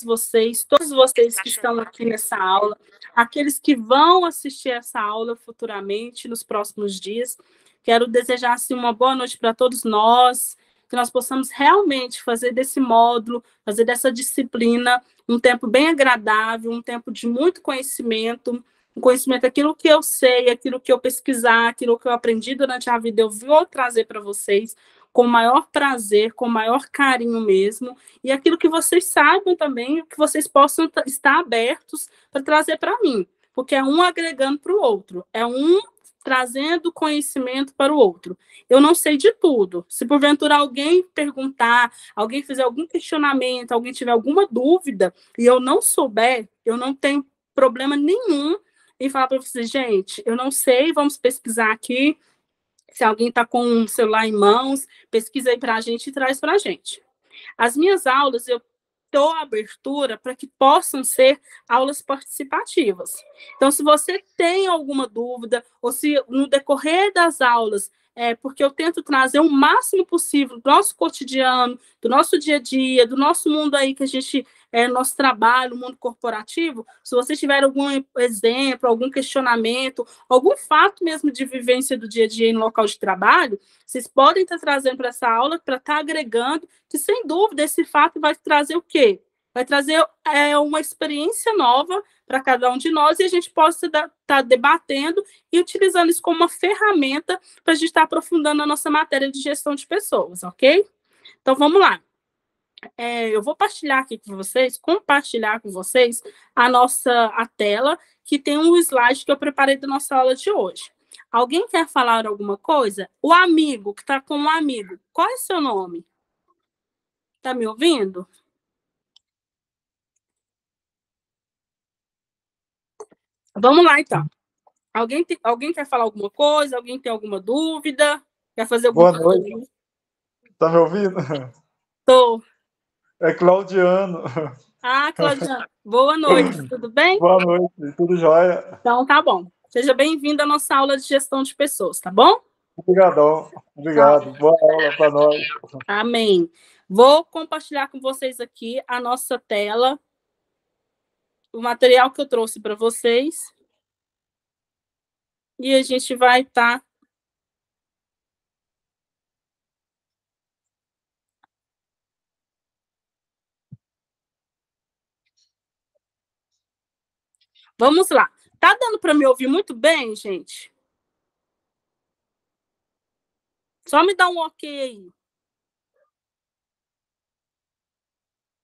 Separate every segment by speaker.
Speaker 1: vocês, todos vocês que estão aqui nessa aula, aqueles que vão assistir essa aula futuramente, nos próximos dias. Quero desejar assim, uma boa noite para todos nós, que nós possamos realmente fazer desse módulo, fazer dessa disciplina um tempo bem agradável, um tempo de muito conhecimento, um conhecimento, aquilo que eu sei, aquilo que eu pesquisar, aquilo que eu aprendi durante a vida, eu vou trazer para vocês com o maior prazer, com o maior carinho mesmo, e aquilo que vocês saibam também, que vocês possam estar abertos para trazer para mim, porque é um agregando para o outro, é um trazendo conhecimento para o outro. Eu não sei de tudo. Se porventura alguém perguntar, alguém fizer algum questionamento, alguém tiver alguma dúvida, e eu não souber, eu não tenho problema nenhum em falar para vocês, gente, eu não sei, vamos pesquisar aqui. Se alguém está com um celular em mãos, pesquisa aí para a gente e traz para a gente. As minhas aulas, eu dou abertura para que possam ser aulas participativas. Então, se você tem alguma dúvida, ou se no decorrer das aulas, porque eu tento trazer o máximo possível do nosso cotidiano, do nosso dia a dia, do nosso mundo aí que a gente nosso trabalho, o mundo corporativo, se vocês tiverem algum exemplo, algum questionamento, algum fato mesmo de vivência do dia a dia no local de trabalho, vocês podem estar trazendo para essa aula, para estar agregando, que sem dúvida esse fato vai trazer o quê? Vai trazer uma experiência nova para cada um de nós e a gente possa estar debatendo e utilizando isso como uma ferramenta para a gente estar aprofundando a nossa matéria de gestão de pessoas, ok? Então, vamos lá. Eu vou compartilhar com vocês a tela, que tem um slide que eu preparei da nossa aula de hoje. Alguém quer falar alguma coisa? O amigo, que está com um amigo, qual é o seu nome? Está me ouvindo? Vamos lá, então. Alguém quer falar alguma coisa? Alguém tem alguma dúvida? Quer fazer alguma
Speaker 2: coisa? Boa noite. Está me ouvindo?
Speaker 1: Estou.
Speaker 2: É Claudiano.
Speaker 1: Claudiano. Boa noite, tudo bem?
Speaker 2: Boa noite, tudo jóia?
Speaker 1: Então, tá bom. Seja bem-vindo à nossa aula de gestão de pessoas, tá bom?
Speaker 2: Obrigadão. Obrigado. Tá. Boa aula para nós.
Speaker 1: Amém. Vou compartilhar com vocês aqui a nossa tela, o material que eu trouxe para vocês. E a gente vai estar... Vamos lá. Tá dando para me ouvir muito bem, gente? Só me dá um ok aí.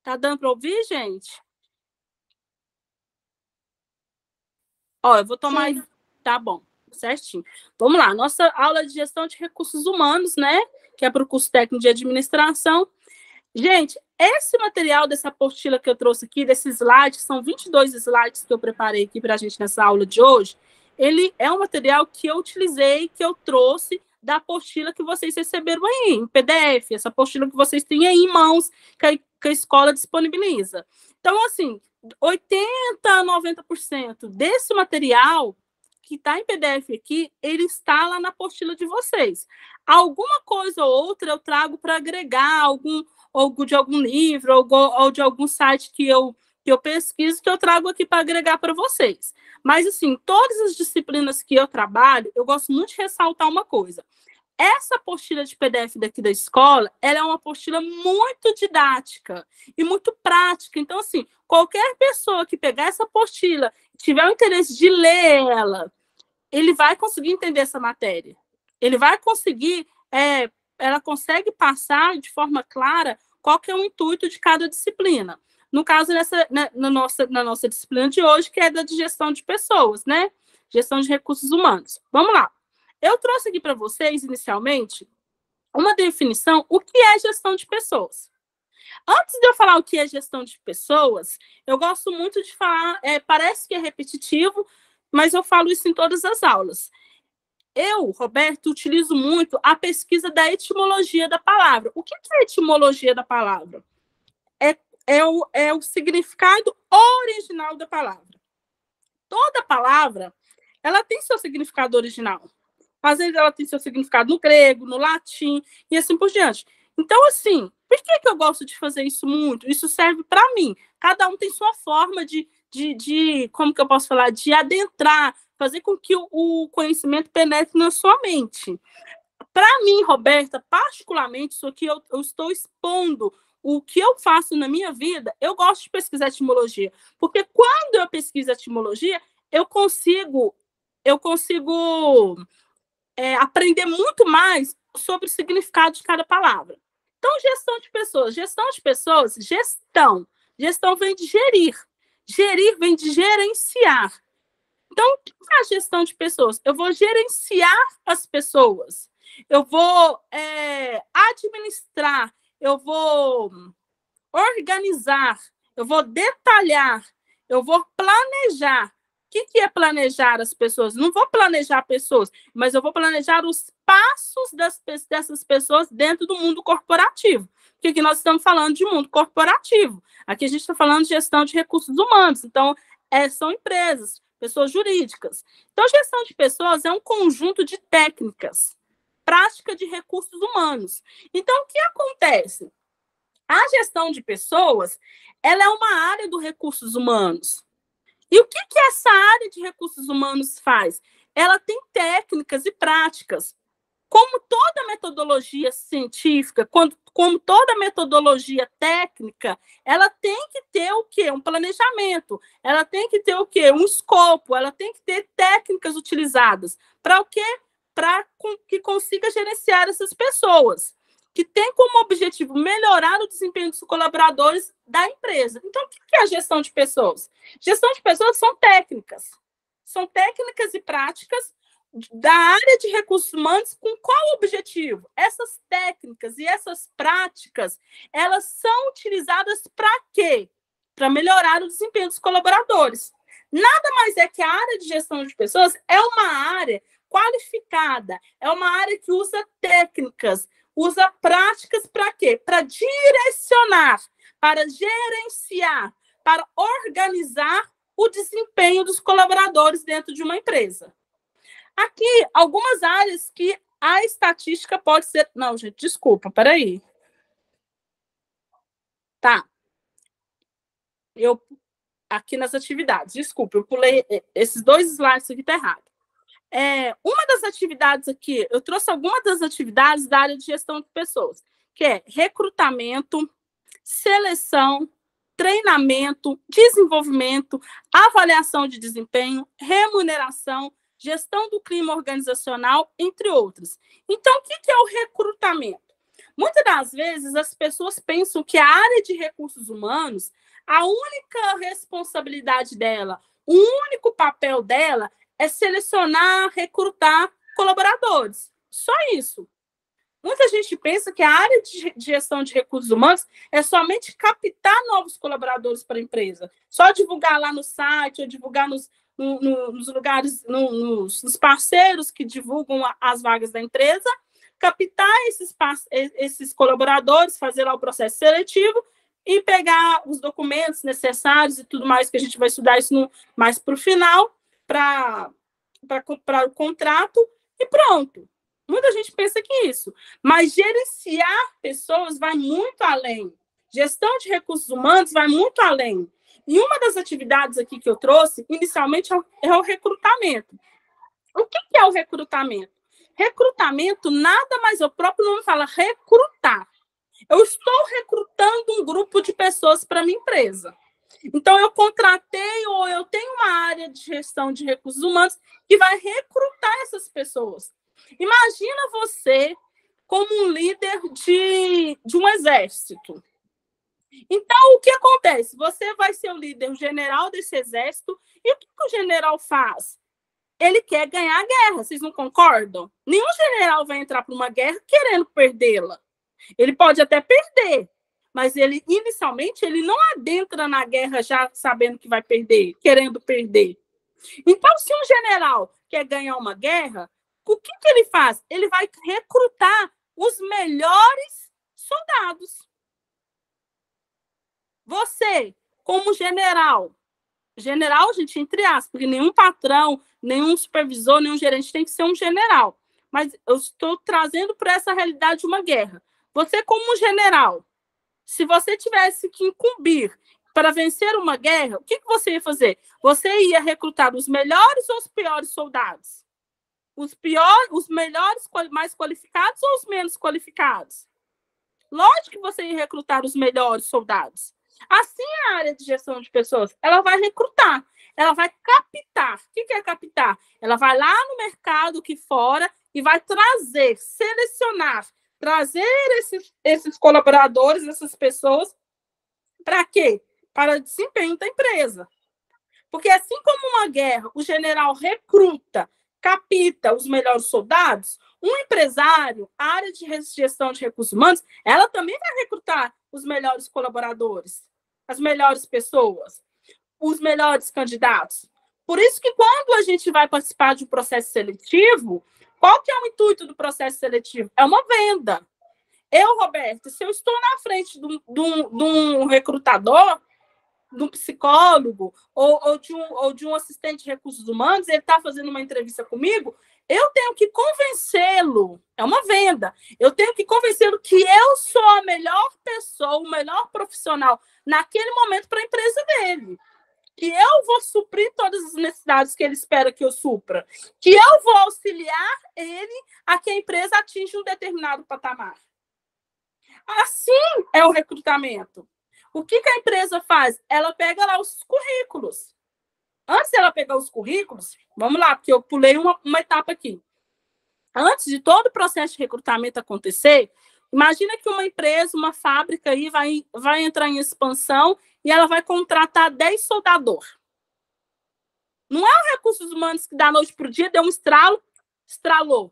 Speaker 1: Tá dando para ouvir, gente? Ó, eu vou tomar... Sim. Tá bom, certinho. Vamos lá, nossa aula de gestão de recursos humanos, né? Que é para o curso técnico de administração. Gente, esse material dessa apostila que eu trouxe aqui, desses slides, são 22 slides que eu preparei aqui para a gente nessa aula de hoje. Ele é um material que eu utilizei, que eu trouxe da apostila que vocês receberam aí, em PDF, essa apostila que vocês têm aí em mãos, que a escola disponibiliza. Então, assim, 80% a 90% desse material que está em PDF aqui, ele está lá na apostila de vocês. Alguma coisa ou outra eu trago para agregar, ou de algum livro, ou de algum site que eu pesquiso, que eu trago aqui para agregar para vocês. Mas, assim, todas as disciplinas que eu trabalho, eu gosto muito de ressaltar uma coisa. Essa apostila de PDF daqui da escola, ela é uma apostila muito didática e muito prática. Então, assim, qualquer pessoa que pegar essa apostila e tiver o interesse de ler ele vai conseguir entender essa matéria. Ele vai conseguir... ela consegue passar de forma clara qual que é o intuito de cada disciplina. No caso, na nossa disciplina de hoje, que é da de gestão de pessoas, né? Gestão de recursos humanos. Vamos lá. Eu trouxe aqui para vocês, inicialmente, uma definição, o que é gestão de pessoas. Antes de eu falar o que é gestão de pessoas, eu gosto muito de falar, parece que é repetitivo, mas eu falo isso em todas as aulas. Eu, Roberto, utilizo muito a pesquisa da etimologia da palavra. O que é a etimologia da palavra? É o significado original da palavra. Toda palavra, ela tem seu significado original. Às vezes ela tem seu significado no grego, no latim, e assim por diante. Então, assim, Por que eu gosto de fazer isso muito? Isso serve para mim. Cada um tem sua forma de como que eu posso falar? De adentrar, fazer com que o conhecimento penetre na sua mente. Para mim, Roberta, particularmente, isso aqui eu estou expondo o que eu faço na minha vida, eu gosto de pesquisar etimologia. Porque quando eu pesquiso etimologia, eu consigo aprender muito mais sobre o significado de cada palavra. Então, gestão de pessoas. Gestão vem de gerir. Gerir vem de gerenciar. Então, o que é a gestão de pessoas? Eu vou gerenciar as pessoas. Eu vou administrar. Eu vou organizar. Eu vou detalhar. Eu vou planejar. O que é planejar as pessoas? Não vou planejar pessoas, mas eu vou planejar os passos dessas pessoas dentro do mundo corporativo. Porque aqui nós estamos falando de mundo corporativo. Aqui a gente está falando de gestão de recursos humanos. Então, são empresas, pessoas jurídicas. Então, gestão de pessoas é um conjunto de técnicas, prática de recursos humanos. Então, o que acontece? A gestão de pessoas, ela é uma área do recursos humanos. E o que essa área de recursos humanos faz? Ela tem técnicas e práticas. Como toda metodologia científica, como toda metodologia técnica, ela tem que ter o quê? Um planejamento. Ela tem que ter o quê? Um escopo. Ela tem que ter técnicas utilizadas. Para o quê? Para que consiga gerenciar essas pessoas, que tem como objetivo melhorar o desempenho dos colaboradores da empresa. Então, o que é a gestão de pessoas? Gestão de pessoas são técnicas e práticas da área de recursos humanos com qual objetivo? Essas técnicas e essas práticas, elas são utilizadas para quê? Para melhorar o desempenho dos colaboradores. Nada mais é que a área de gestão de pessoas é uma área qualificada, é uma área que usa técnicas, usa práticas para quê? Para direcionar, para gerenciar, para organizar o desempenho dos colaboradores dentro de uma empresa. Aqui, algumas áreas que a estatística pode ser... Não, gente, desculpa, peraí. Tá. Aqui nas atividades, desculpa, eu pulei esses 2 slides aqui, tá errado. Uma das atividades aqui, eu trouxe algumas das atividades da área de gestão de pessoas, que é recrutamento, seleção, treinamento, desenvolvimento, avaliação de desempenho, remuneração, gestão do clima organizacional, entre outras. Então, o que é o recrutamento? Muitas das vezes, as pessoas pensam que a área de recursos humanos, a única responsabilidade dela, o único papel dela é selecionar, recrutar colaboradores. Só isso. Muita gente pensa que a área de gestão de recursos humanos é somente captar novos colaboradores para a empresa. Só divulgar lá no site, ou divulgar nos lugares, nos parceiros que divulgam as vagas da empresa, captar esses colaboradores, fazer lá o processo seletivo e pegar os documentos necessários e tudo mais, que a gente vai estudar isso mais para o final, para o contrato, e pronto. Muita gente pensa que isso. Mas gerenciar pessoas vai muito além. Gestão de recursos humanos vai muito além. E uma das atividades aqui que eu trouxe, inicialmente, é o recrutamento. O que é o recrutamento? Recrutamento, nada mais, o próprio nome fala recrutar. Eu estou recrutando um grupo de pessoas para a minha empresa. Então, eu contratei ou eu tenho uma área de gestão de recursos humanos que vai recrutar essas pessoas. Imagina você como um líder de um exército. Então, o que acontece? Você vai ser o líder, o general desse exército, e o que o general faz? Ele quer ganhar a guerra, vocês não concordam? Nenhum general vai entrar para uma guerra querendo perdê-la. Ele pode até perder, mas ele, inicialmente, ele não adentra na guerra já sabendo que vai perder, querendo perder. Então, se um general quer ganhar uma guerra, o que ele faz? Ele vai recrutar os melhores soldados. Você, como general, gente, entre aspas, porque nenhum patrão, nenhum supervisor, nenhum gerente tem que ser um general. Mas eu estou trazendo para essa realidade de uma guerra. Você, como general, Se você tivesse que incumbir para vencer uma guerra, o que você ia fazer? Você ia recrutar os melhores ou os piores soldados? Os melhores, mais qualificados ou os menos qualificados? Lógico que você ia recrutar os melhores soldados. Assim, a área de gestão de pessoas, ela vai recrutar, ela vai captar. O que é captar? Ela vai lá no mercado aqui fora e vai trazer, selecionar, trazer esses colaboradores, essas pessoas, para quê? Para o desempenho da empresa. Porque assim como uma guerra, o general recruta, capta os melhores soldados, um empresário, a área de gestão de recursos humanos, ela também vai recrutar os melhores colaboradores, as melhores pessoas, os melhores candidatos. Por isso que quando a gente vai participar de um processo seletivo, qual que é o intuito do processo seletivo? É uma venda. Eu, Roberto, se eu estou na frente de um recrutador, de um psicólogo ou de um assistente de recursos humanos, ele está fazendo uma entrevista comigo, eu tenho que convencê-lo, é uma venda, eu tenho que convencê-lo que eu sou a melhor pessoa, o melhor profissional naquele momento para a empresa dele, que eu vou suprir todas as necessidades que ele espera que eu supra, que eu vou auxiliar ele a que a empresa atinja um determinado patamar. Assim é o recrutamento. O que a empresa faz? Ela pega lá os currículos. Antes dela pegar os currículos, vamos lá, porque eu pulei uma etapa aqui. Antes de todo o processo de recrutamento acontecer, imagina que uma empresa, uma fábrica aí vai entrar em expansão e ela vai contratar 10 soldadores. Não é o recursos humanos que da noite para o dia deu um estralo, estralou.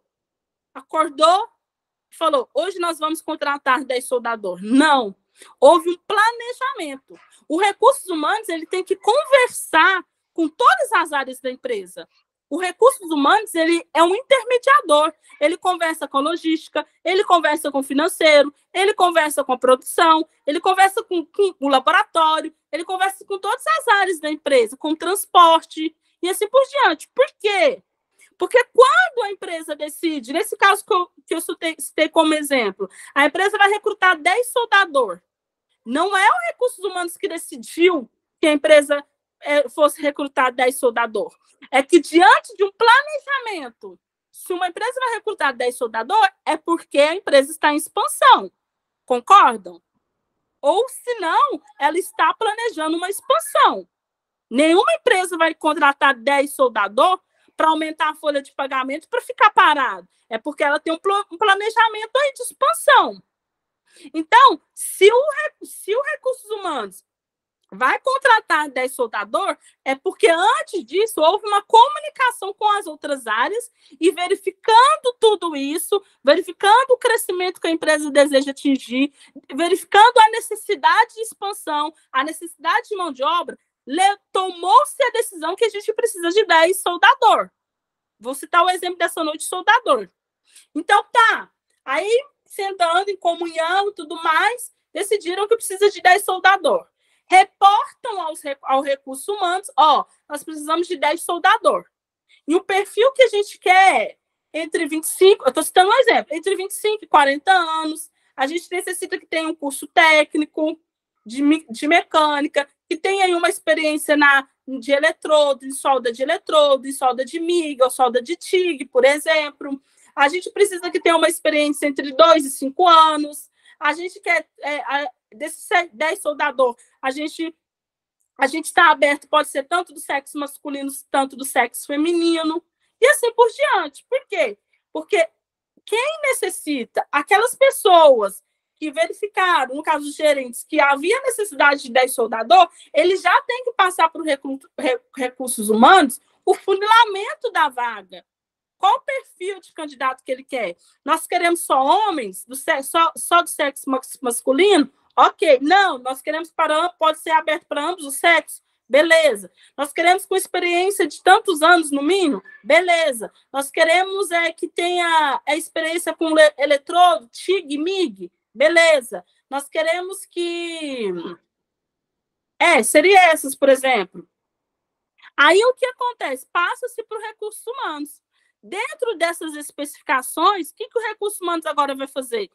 Speaker 1: Acordou, falou, hoje nós vamos contratar 10 soldadores. Não. Houve um planejamento. O recursos humanos ele tem que conversar com todas as áreas da empresa. O recursos humanos ele é um intermediador. Ele conversa com a logística, ele conversa com o financeiro, ele conversa com a produção, ele conversa com o laboratório, ele conversa com todas as áreas da empresa, com o transporte e assim por diante. Por quê? Porque quando a empresa decide, nesse caso que eu citei como exemplo, a empresa vai recrutar 10 soldadores. Não é o recursos humanos que decidiu que a empresa fosse recrutar 10 soldadores. É que diante de um planejamento, se uma empresa vai recrutar 10 soldadores, é porque a empresa está em expansão. Concordam? Ou, se não, ela está planejando uma expansão. Nenhuma empresa vai contratar 10 soldadores para aumentar a folha de pagamento para ficar parado. É porque ela tem um planejamento aí de expansão. Então, se o recursos humanos vai contratar 10 soldadores, é porque antes disso houve uma comunicação com as outras áreas e verificando tudo isso, verificando o crescimento que a empresa deseja atingir, verificando a necessidade de expansão, a necessidade de mão de obra, tomou-se a decisão que a gente precisa de 10 soldadores. Vou citar o exemplo dessa noite, soldador. Então, tá. Aí, sentando em comunhão e tudo mais, decidiram que precisa de 10 soldadores. Reportam ao recursos humanos, nós precisamos de 10 soldadores. E o perfil que a gente quer entre 25, eu estou citando um exemplo, entre 25 e 40 anos, a gente necessita que tenha um curso técnico de mecânica, que tenha aí uma experiência de eletrodo, em solda de eletrodo, em solda de MIG, ou solda de TIG, por exemplo. A gente precisa que tenha uma experiência entre 2 e 5 anos. A gente quer, desses 10 soldadores, a gente está aberto, pode ser tanto do sexo masculino, tanto do sexo feminino, e assim por diante. Por quê? Porque quem necessita, aquelas pessoas que verificaram, no caso dos gerentes, que havia necessidade de 10 soldadores, eles já têm que passar para os recursos humanos o funilamento da vaga. Qual o perfil de candidato que ele quer? Nós queremos só homens, só do sexo masculino? Ok. Não, nós queremos pode ser aberto para ambos os sexos? Beleza. Nós queremos com experiência de tantos anos, no mínimo? Beleza. Nós queremos que tenha experiência com eletrodo, TIG, MIG? Beleza. Nós queremos que... seria essas, por exemplo. Aí o que acontece? Passa-se para os recursos humanos. Dentro dessas especificações, o que o recursos humanos agora vai fazer?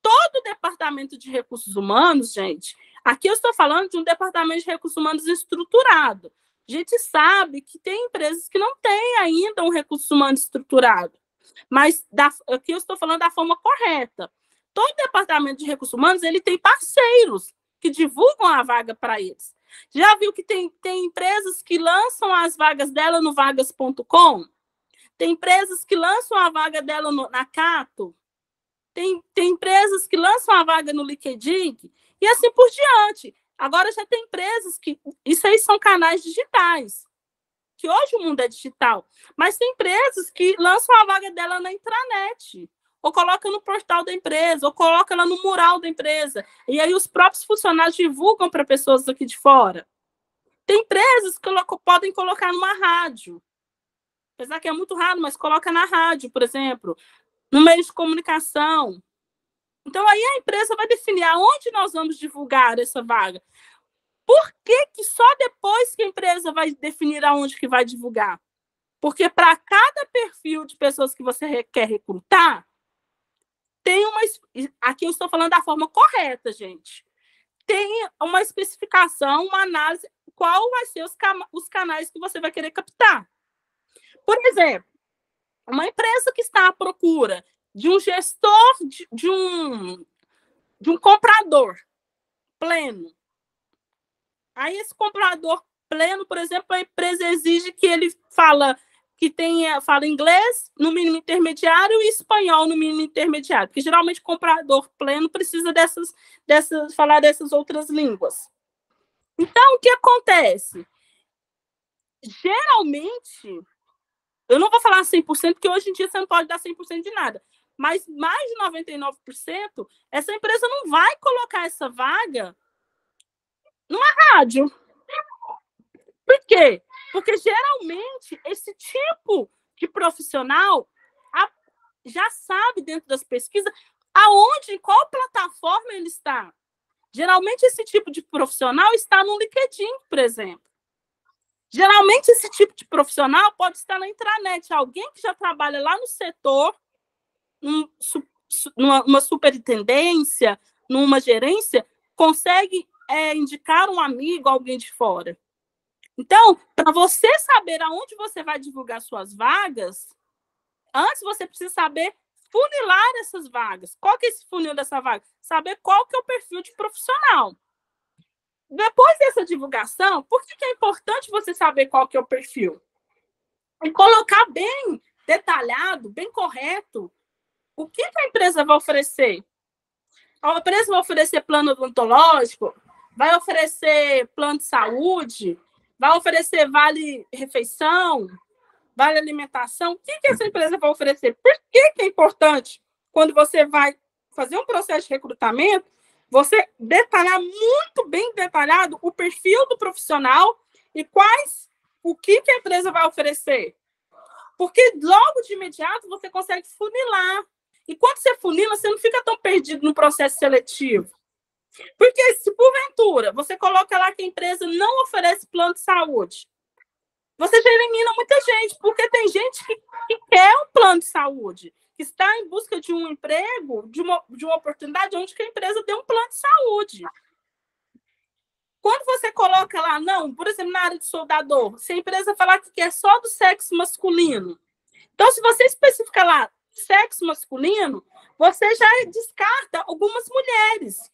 Speaker 1: todo o departamento de recursos humanos, gente, aqui eu estou falando de um departamento de recursos humanos estruturado. A gente sabe que tem empresas que não têm ainda um recurso humano estruturado, mas aqui eu estou falando da forma correta. Todo departamento de recursos humanos ele tem parceiros que divulgam a vaga para eles. Já viu que tem empresas que lançam as vagas dela no vagas.com? Tem empresas que lançam a vaga dela na Cato? Tem empresas que lançam a vaga no LinkedIn? E assim por diante. Agora já tem empresas que... Isso aí são canais digitais. Que hoje o mundo é digital. Mas tem empresas que lançam a vaga dela na intranet. Ou coloca no portal da empresa, ou coloca ela no mural da empresa. E aí os próprios funcionários divulgam para pessoas aqui de fora. Tem empresas que podem colocar numa rádio. Apesar que é muito raro, mas coloca na rádio, por exemplo, no meio de comunicação. Então, aí a empresa vai definir aonde nós vamos divulgar essa vaga. Por que só depois que a empresa vai definir aonde que vai divulgar? Porque para cada perfil de pessoas que você quer recrutar, tem uma... Aqui eu estou falando da forma correta, gente. Tem uma especificação, uma análise, qual vai ser os canais que você vai querer captar. Por exemplo, uma empresa que está à procura de um gestor, de um comprador pleno. Aí esse comprador pleno, por exemplo, a empresa exige que ele fala inglês no mínimo intermediário e espanhol no mínimo intermediário, porque geralmente comprador pleno precisa falar dessas outras línguas. Então, o que acontece? Geralmente, eu não vou falar 100%, porque hoje em dia você não pode dar 100% de nada, mas mais de 99%, essa empresa não vai colocar essa vaga numa rádio. Por quê? Porque, geralmente, esse tipo de profissional já sabe, dentro das pesquisas, aonde, em qual plataforma ele está. Geralmente, esse tipo de profissional está no LinkedIn, por exemplo. Geralmente, esse tipo de profissional pode estar na intranet. Alguém que já trabalha lá no setor, numa superintendência, numa gerência, consegue indicar um amigo, alguém de fora. Então, para você saber aonde você vai divulgar suas vagas, antes você precisa saber funilar essas vagas. Qual que é esse funil dessa vaga? Saber qual que é o perfil de profissional. Depois dessa divulgação, por que é importante você saber qual que é o perfil? E colocar bem detalhado, bem correto, o que a empresa vai oferecer. A empresa vai oferecer plano odontológico, vai oferecer plano de saúde, vai oferecer vale-refeição, vale-alimentação. O que essa empresa vai oferecer? Por que é importante, quando você vai fazer um processo de recrutamento, você detalhar muito bem detalhado o perfil do profissional e o que a empresa vai oferecer? Porque logo de imediato você consegue funilar. E quando você funila, você não fica tão perdido no processo seletivo. Porque se porventura você coloca lá que a empresa não oferece plano de saúde, você já elimina muita gente, porque tem gente que quer um plano de saúde, que está em busca de um emprego, de uma oportunidade onde que a empresa dê um plano de saúde. Quando você coloca lá, não, por exemplo, na área de soldador, se a empresa falar que quer só do sexo masculino, então se você especificar lá sexo masculino, você já descarta algumas mulheres.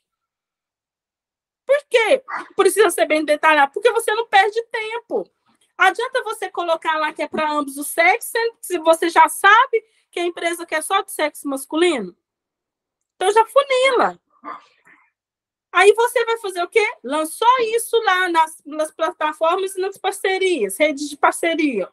Speaker 1: Por quê? Precisa ser bem detalhado, porque você não perde tempo. Adianta você colocar lá que é para ambos os sexos, sendo que você já sabe que a empresa quer só do sexo masculino. Então já funila. Aí você vai fazer o quê? Lançou isso lá nas plataformas e nas parcerias, redes de parceria.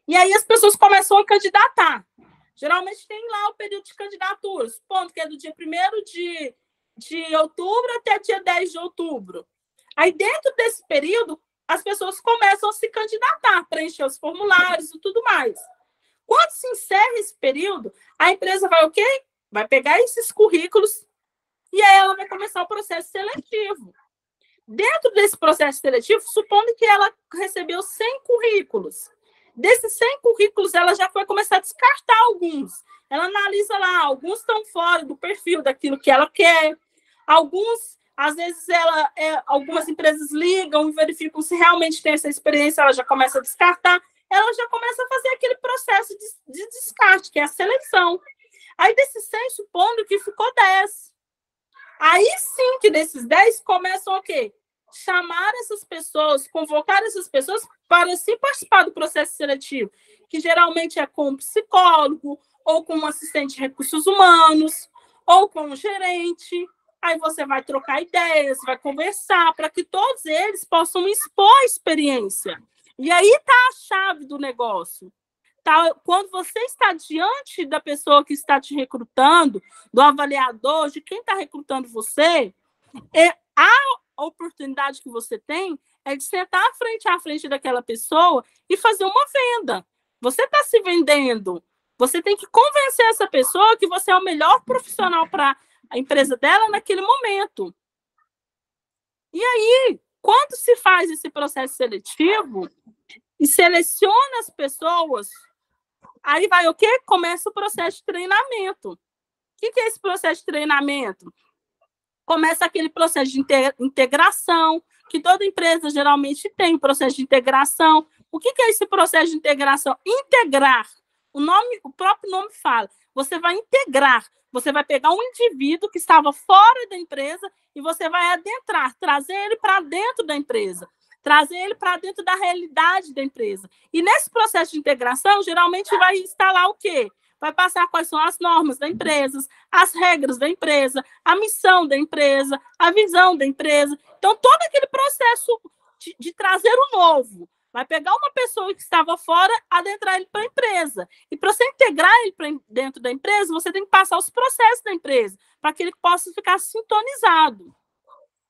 Speaker 1: E aí as pessoas começam a candidatar. Geralmente tem lá o período de candidatura, supondo que é do dia 1º de outubro até dia 10 de outubro. Aí, dentro desse período, as pessoas começam a se candidatar, preencher os formulários e tudo mais. Quando se encerra esse período, a empresa vai o quê? Vai pegar esses currículos e aí ela vai começar o processo seletivo. Dentro desse processo seletivo, supondo que ela recebeu 100 currículos. Desses 100 currículos, ela já vai começar a descartar alguns. Ela analisa lá, alguns estão fora do perfil daquilo que ela quer. Alguns, às vezes, algumas empresas ligam e verificam se realmente tem essa experiência, ela já começa a descartar. Ela já começa a fazer aquele processo de descarte, que é a seleção. Aí, desses 100, supondo que ficou 10. Aí sim que desses 10 começam o quê? Chamar essas pessoas, convocar essas pessoas para sim participar do processo seletivo, que geralmente é com um psicólogo, ou com um assistente de recursos humanos, ou com um gerente. Aí você vai trocar ideias, vai conversar, para que todos eles possam expor a experiência. E aí está a chave do negócio. Tá? Quando você está diante da pessoa que está te recrutando, do avaliador, de quem está recrutando você, a oportunidade que você tem é de sentar frente a frente daquela pessoa e fazer uma venda. Você está se vendendo. Você tem que convencer essa pessoa que você é o melhor profissional para a empresa dela naquele momento. E aí, quando se faz esse processo seletivo e seleciona as pessoas, aí vai o quê? Começa o processo de treinamento. O que é esse processo de treinamento? Começa aquele processo de integração, que toda empresa geralmente tem, processo de integração. O que é esse processo de integração? Integrar. O próprio nome fala. Você vai integrar. Você vai pegar um indivíduo que estava fora da empresa e você vai adentrar, trazer ele para dentro da empresa, trazer ele para dentro da realidade da empresa. E nesse processo de integração, geralmente vai instalar o quê? Vai passar quais são as normas da empresa, as regras da empresa, a missão da empresa, a visão da empresa. Então, todo aquele processo de trazer o novo. Vai pegar uma pessoa que estava fora, adentrar ele para a empresa. E para você integrar ele para dentro da empresa, você tem que passar os processos da empresa, para que ele possa ficar sintonizado.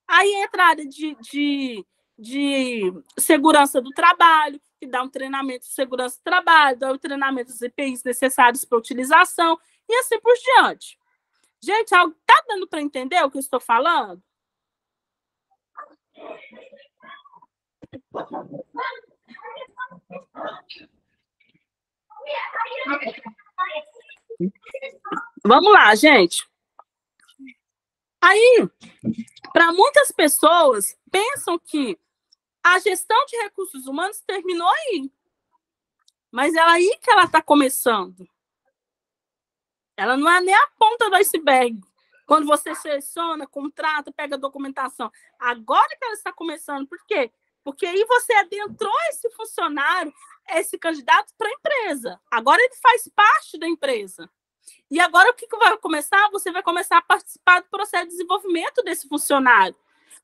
Speaker 1: Aí entra a área de segurança do trabalho, que dá um treinamento de segurança do trabalho, dá um treinamento dos EPIs necessários para utilização, e assim por diante. Gente, está dando para entender o que eu estou falando? Vamos lá, gente. Aí, para muitas pessoas, pensam que a gestão de recursos humanos terminou aí. Mas é aí que ela está começando. Ela não é nem a ponta do iceberg. Quando você seleciona, contrata, pega a documentação. Agora que ela está começando. Por quê? Porque aí você adentrou esse funcionário, esse candidato para a empresa. Agora ele faz parte da empresa. E agora o que vai começar? Você vai começar a participar do processo de desenvolvimento desse funcionário.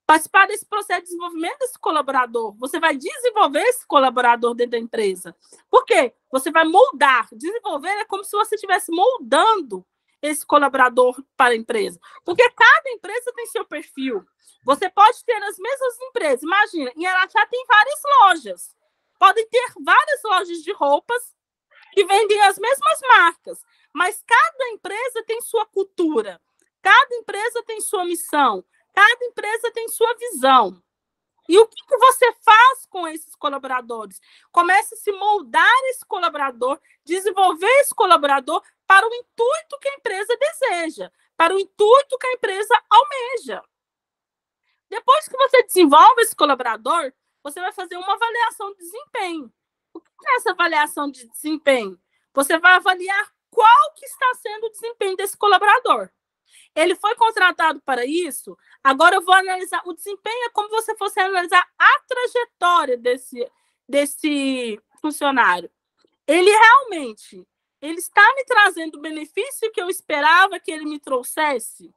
Speaker 1: Participar desse processo de desenvolvimento desse colaborador. Você vai desenvolver esse colaborador dentro da empresa. Por quê? Você vai moldar. Desenvolver é como se você estivesse moldando esse colaborador para a empresa. Porque cada empresa tem seu perfil. Você pode ter as mesmas empresas. Imagina, em Araxá tem várias lojas. Podem ter várias lojas de roupas que vendem as mesmas marcas. Mas cada empresa tem sua cultura. Cada empresa tem sua missão. Cada empresa tem sua visão. E o que você faz com esses colaboradores? Começa a se moldar esse colaborador, desenvolver esse colaborador para o intuito que a empresa deseja, para o intuito que a empresa almeja. Depois que você desenvolve esse colaborador, você vai fazer uma avaliação de desempenho. O que é essa avaliação de desempenho? Você vai avaliar qual que está sendo o desempenho desse colaborador. Ele foi contratado para isso, agora eu vou analisar o desempenho, é como se você fosse analisar a trajetória desse funcionário. Ele realmente, ele está me trazendo o benefício que eu esperava que ele me trouxesse?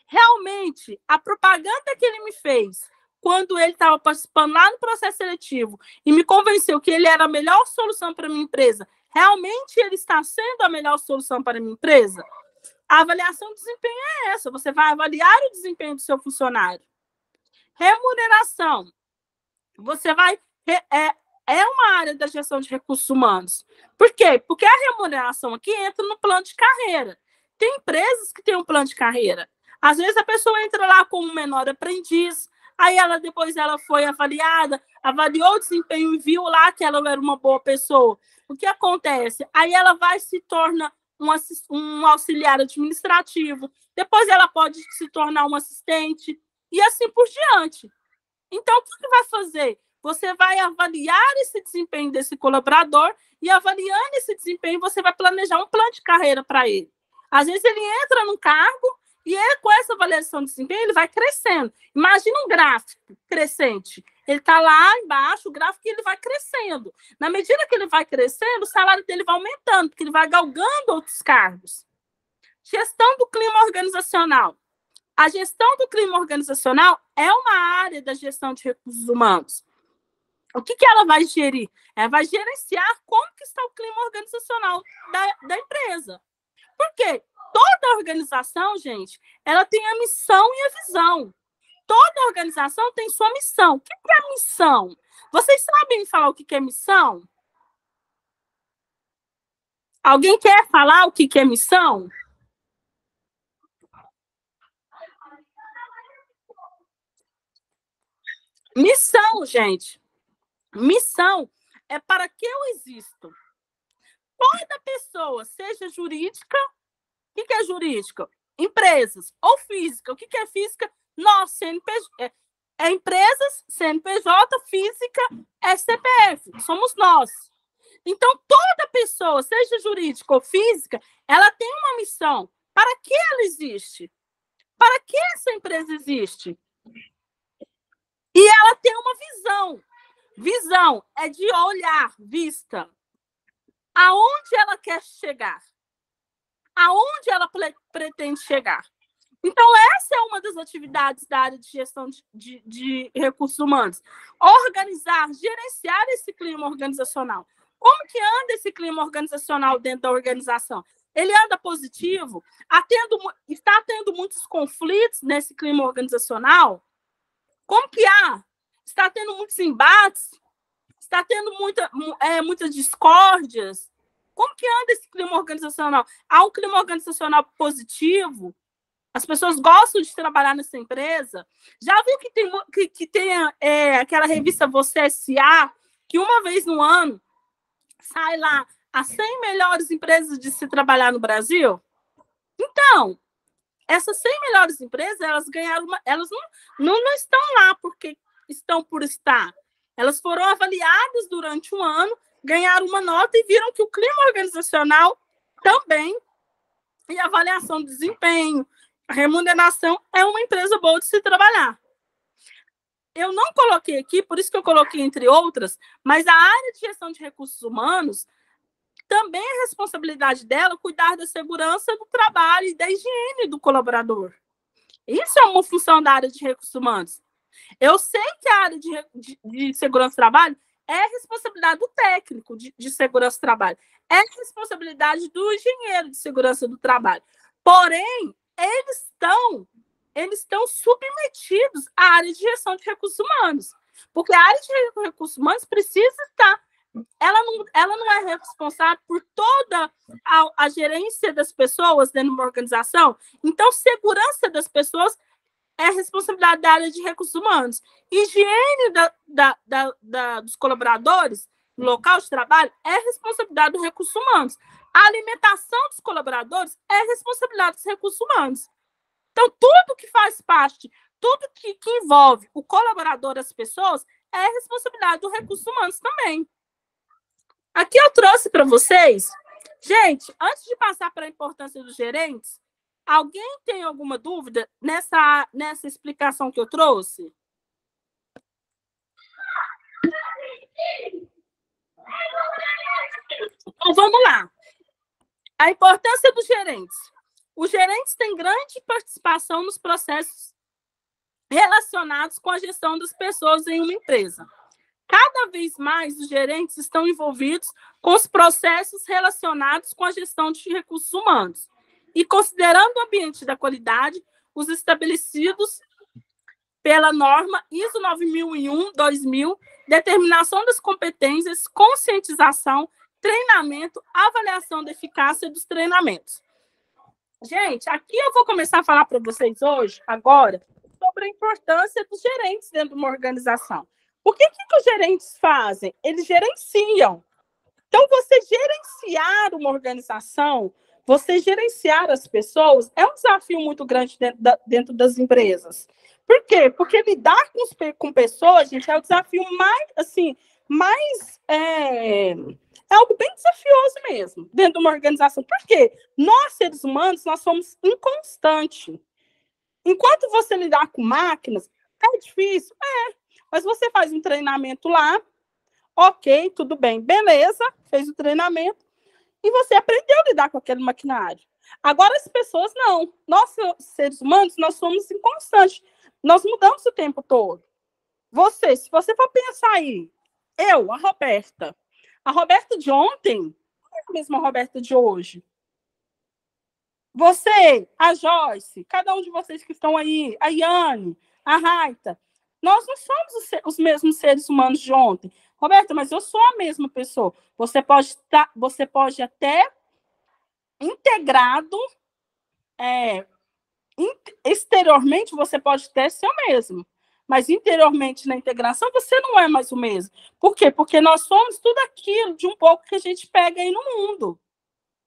Speaker 1: Realmente, a propaganda que ele me fez, quando ele estava participando lá no processo seletivo e me convenceu que ele era a melhor solução para a minha empresa, realmente ele está sendo a melhor solução para a minha empresa? A avaliação de desempenho é essa. Você vai avaliar o desempenho do seu funcionário. Remuneração. Você vai... É uma área da gestão de recursos humanos. Por quê? Porque a remuneração aqui entra no plano de carreira. Tem empresas que têm um plano de carreira. Às vezes a pessoa entra lá como menor aprendiz, Aí depois ela foi avaliada, avaliou o desempenho e viu lá que ela era uma boa pessoa. O que acontece? Aí ela vai se torna um auxiliar administrativo, depois ela pode se tornar um assistente, e assim por diante. Então, o que vai fazer? Você vai avaliar esse desempenho desse colaborador e, avaliando esse desempenho, você vai planejar um plano de carreira para ele. Às vezes, ele entra num cargo e com essa avaliação de desempenho, ele vai crescendo. Imagina um gráfico crescente. Ele está lá embaixo, o gráfico, e ele vai crescendo. Na medida que ele vai crescendo, o salário dele vai aumentando, porque ele vai galgando outros cargos. Gestão do clima organizacional. A gestão do clima organizacional é uma área da gestão de recursos humanos. O que ela vai gerir? Ela vai gerenciar como que está o clima organizacional da empresa. Por quê? Toda organização, gente, ela tem a missão e a visão. Toda organização tem sua missão. O que é a missão? Vocês sabem falar o que é missão? Alguém quer falar o que é missão? Missão, gente. Missão é para que eu existo. Toda pessoa, seja jurídica, o que é jurídica? Empresas. Ou física. O que é física? Nós, CNPJ. É empresas, CNPJ, física, é CPF. Somos nós. Então, toda pessoa, seja jurídica ou física, ela tem uma missão. Para que ela existe? Para que essa empresa existe? E ela tem uma visão. Visão é de olhar, vista. Aonde ela quer chegar? Aonde ela pretende chegar? Então, essa é uma das atividades da área de gestão de recursos humanos. Organizar, gerenciar esse clima organizacional. Como que anda esse clima organizacional dentro da organização? Ele anda positivo? Está tendo muitos conflitos nesse clima organizacional? Como que há? Está tendo muitos embates? Está tendo muitas discórdias? Como que anda esse clima organizacional? Há um clima organizacional positivo? As pessoas gostam de trabalhar nessa empresa? Já viu que tem aquela revista Você S.A., que uma vez no ano sai lá as 100 melhores empresas de se trabalhar no Brasil? Então, essas 100 melhores empresas, elas ganharam elas não estão lá porque estão por estar. Elas foram avaliadas durante um ano, ganharam uma nota e viram que o clima organizacional também, e a avaliação de desempenho, a remuneração, é uma empresa boa de se trabalhar. Eu não coloquei aqui, por isso que eu coloquei entre outras, mas a área de gestão de recursos humanos também é responsabilidade dela cuidar da segurança do trabalho e da higiene do colaborador. Isso é uma função da área de recursos humanos. Eu sei que a área de segurança do trabalho é responsabilidade do técnico de segurança do trabalho, é responsabilidade do engenheiro de segurança do trabalho. Porém, eles estão submetidos à área de gestão de recursos humanos, porque a área de recursos humanos precisa estar. Ela não é responsável por toda a gerência das pessoas dentro de uma organização. Então, segurança das pessoas é responsabilidade da área de recursos humanos. Higiene dos colaboradores no local de trabalho é responsabilidade dos recursos humanos. A alimentação dos colaboradores é responsabilidade dos recursos humanos. Então, tudo que faz parte, tudo que envolve o colaborador, as pessoas, é responsabilidade dos recursos humanos também. Aqui eu trouxe para vocês. Gente, antes de passar para a importância dos gerentes, alguém tem alguma dúvida nessa explicação que eu trouxe? Então, vamos lá. A importância dos gerentes. Os gerentes têm grande participação nos processos relacionados com a gestão das pessoas em uma empresa. Cada vez mais os gerentes estão envolvidos com os processos relacionados com a gestão de recursos humanos e considerando o ambiente da qualidade, os estabelecidos pela norma ISO 9001-2000, determinação das competências, conscientização, treinamento, avaliação da eficácia dos treinamentos. Gente, aqui eu vou começar a falar para vocês hoje, agora, sobre sobre a importância dos gerentes dentro de uma organização. O que os gerentes fazem? Eles gerenciam. Então, você gerenciar uma organização, você gerenciar as pessoas, é um desafio muito grande dentro das empresas. Por quê? Porque lidar com pessoas, gente, é o desafio mais, assim, é algo bem desafioso mesmo, dentro de uma organização. Por quê? Nós, seres humanos, nós somos inconstantes. Enquanto você lidar com máquinas, é difícil? Mas você faz um treinamento lá, ok, tudo bem, beleza, fez o treinamento, e você aprendeu a lidar com aquele maquinário. Agora, as pessoas não. Nós, seres humanos, nós somos inconstantes. Nós mudamos o tempo todo. Se você for pensar aí, a Roberta de ontem, não é a mesma Roberta de hoje. Você, a Joyce, cada um de vocês que estão aí, a Yane, a Raita, nós não somos os mesmos seres humanos de ontem. Roberta, mas eu sou a mesma pessoa. Você pode até integrado, exteriormente você pode até ser o mesmo, mas interiormente na integração você não é mais o mesmo. Por quê? Porque nós somos tudo aquilo de um pouco que a gente pega aí no mundo.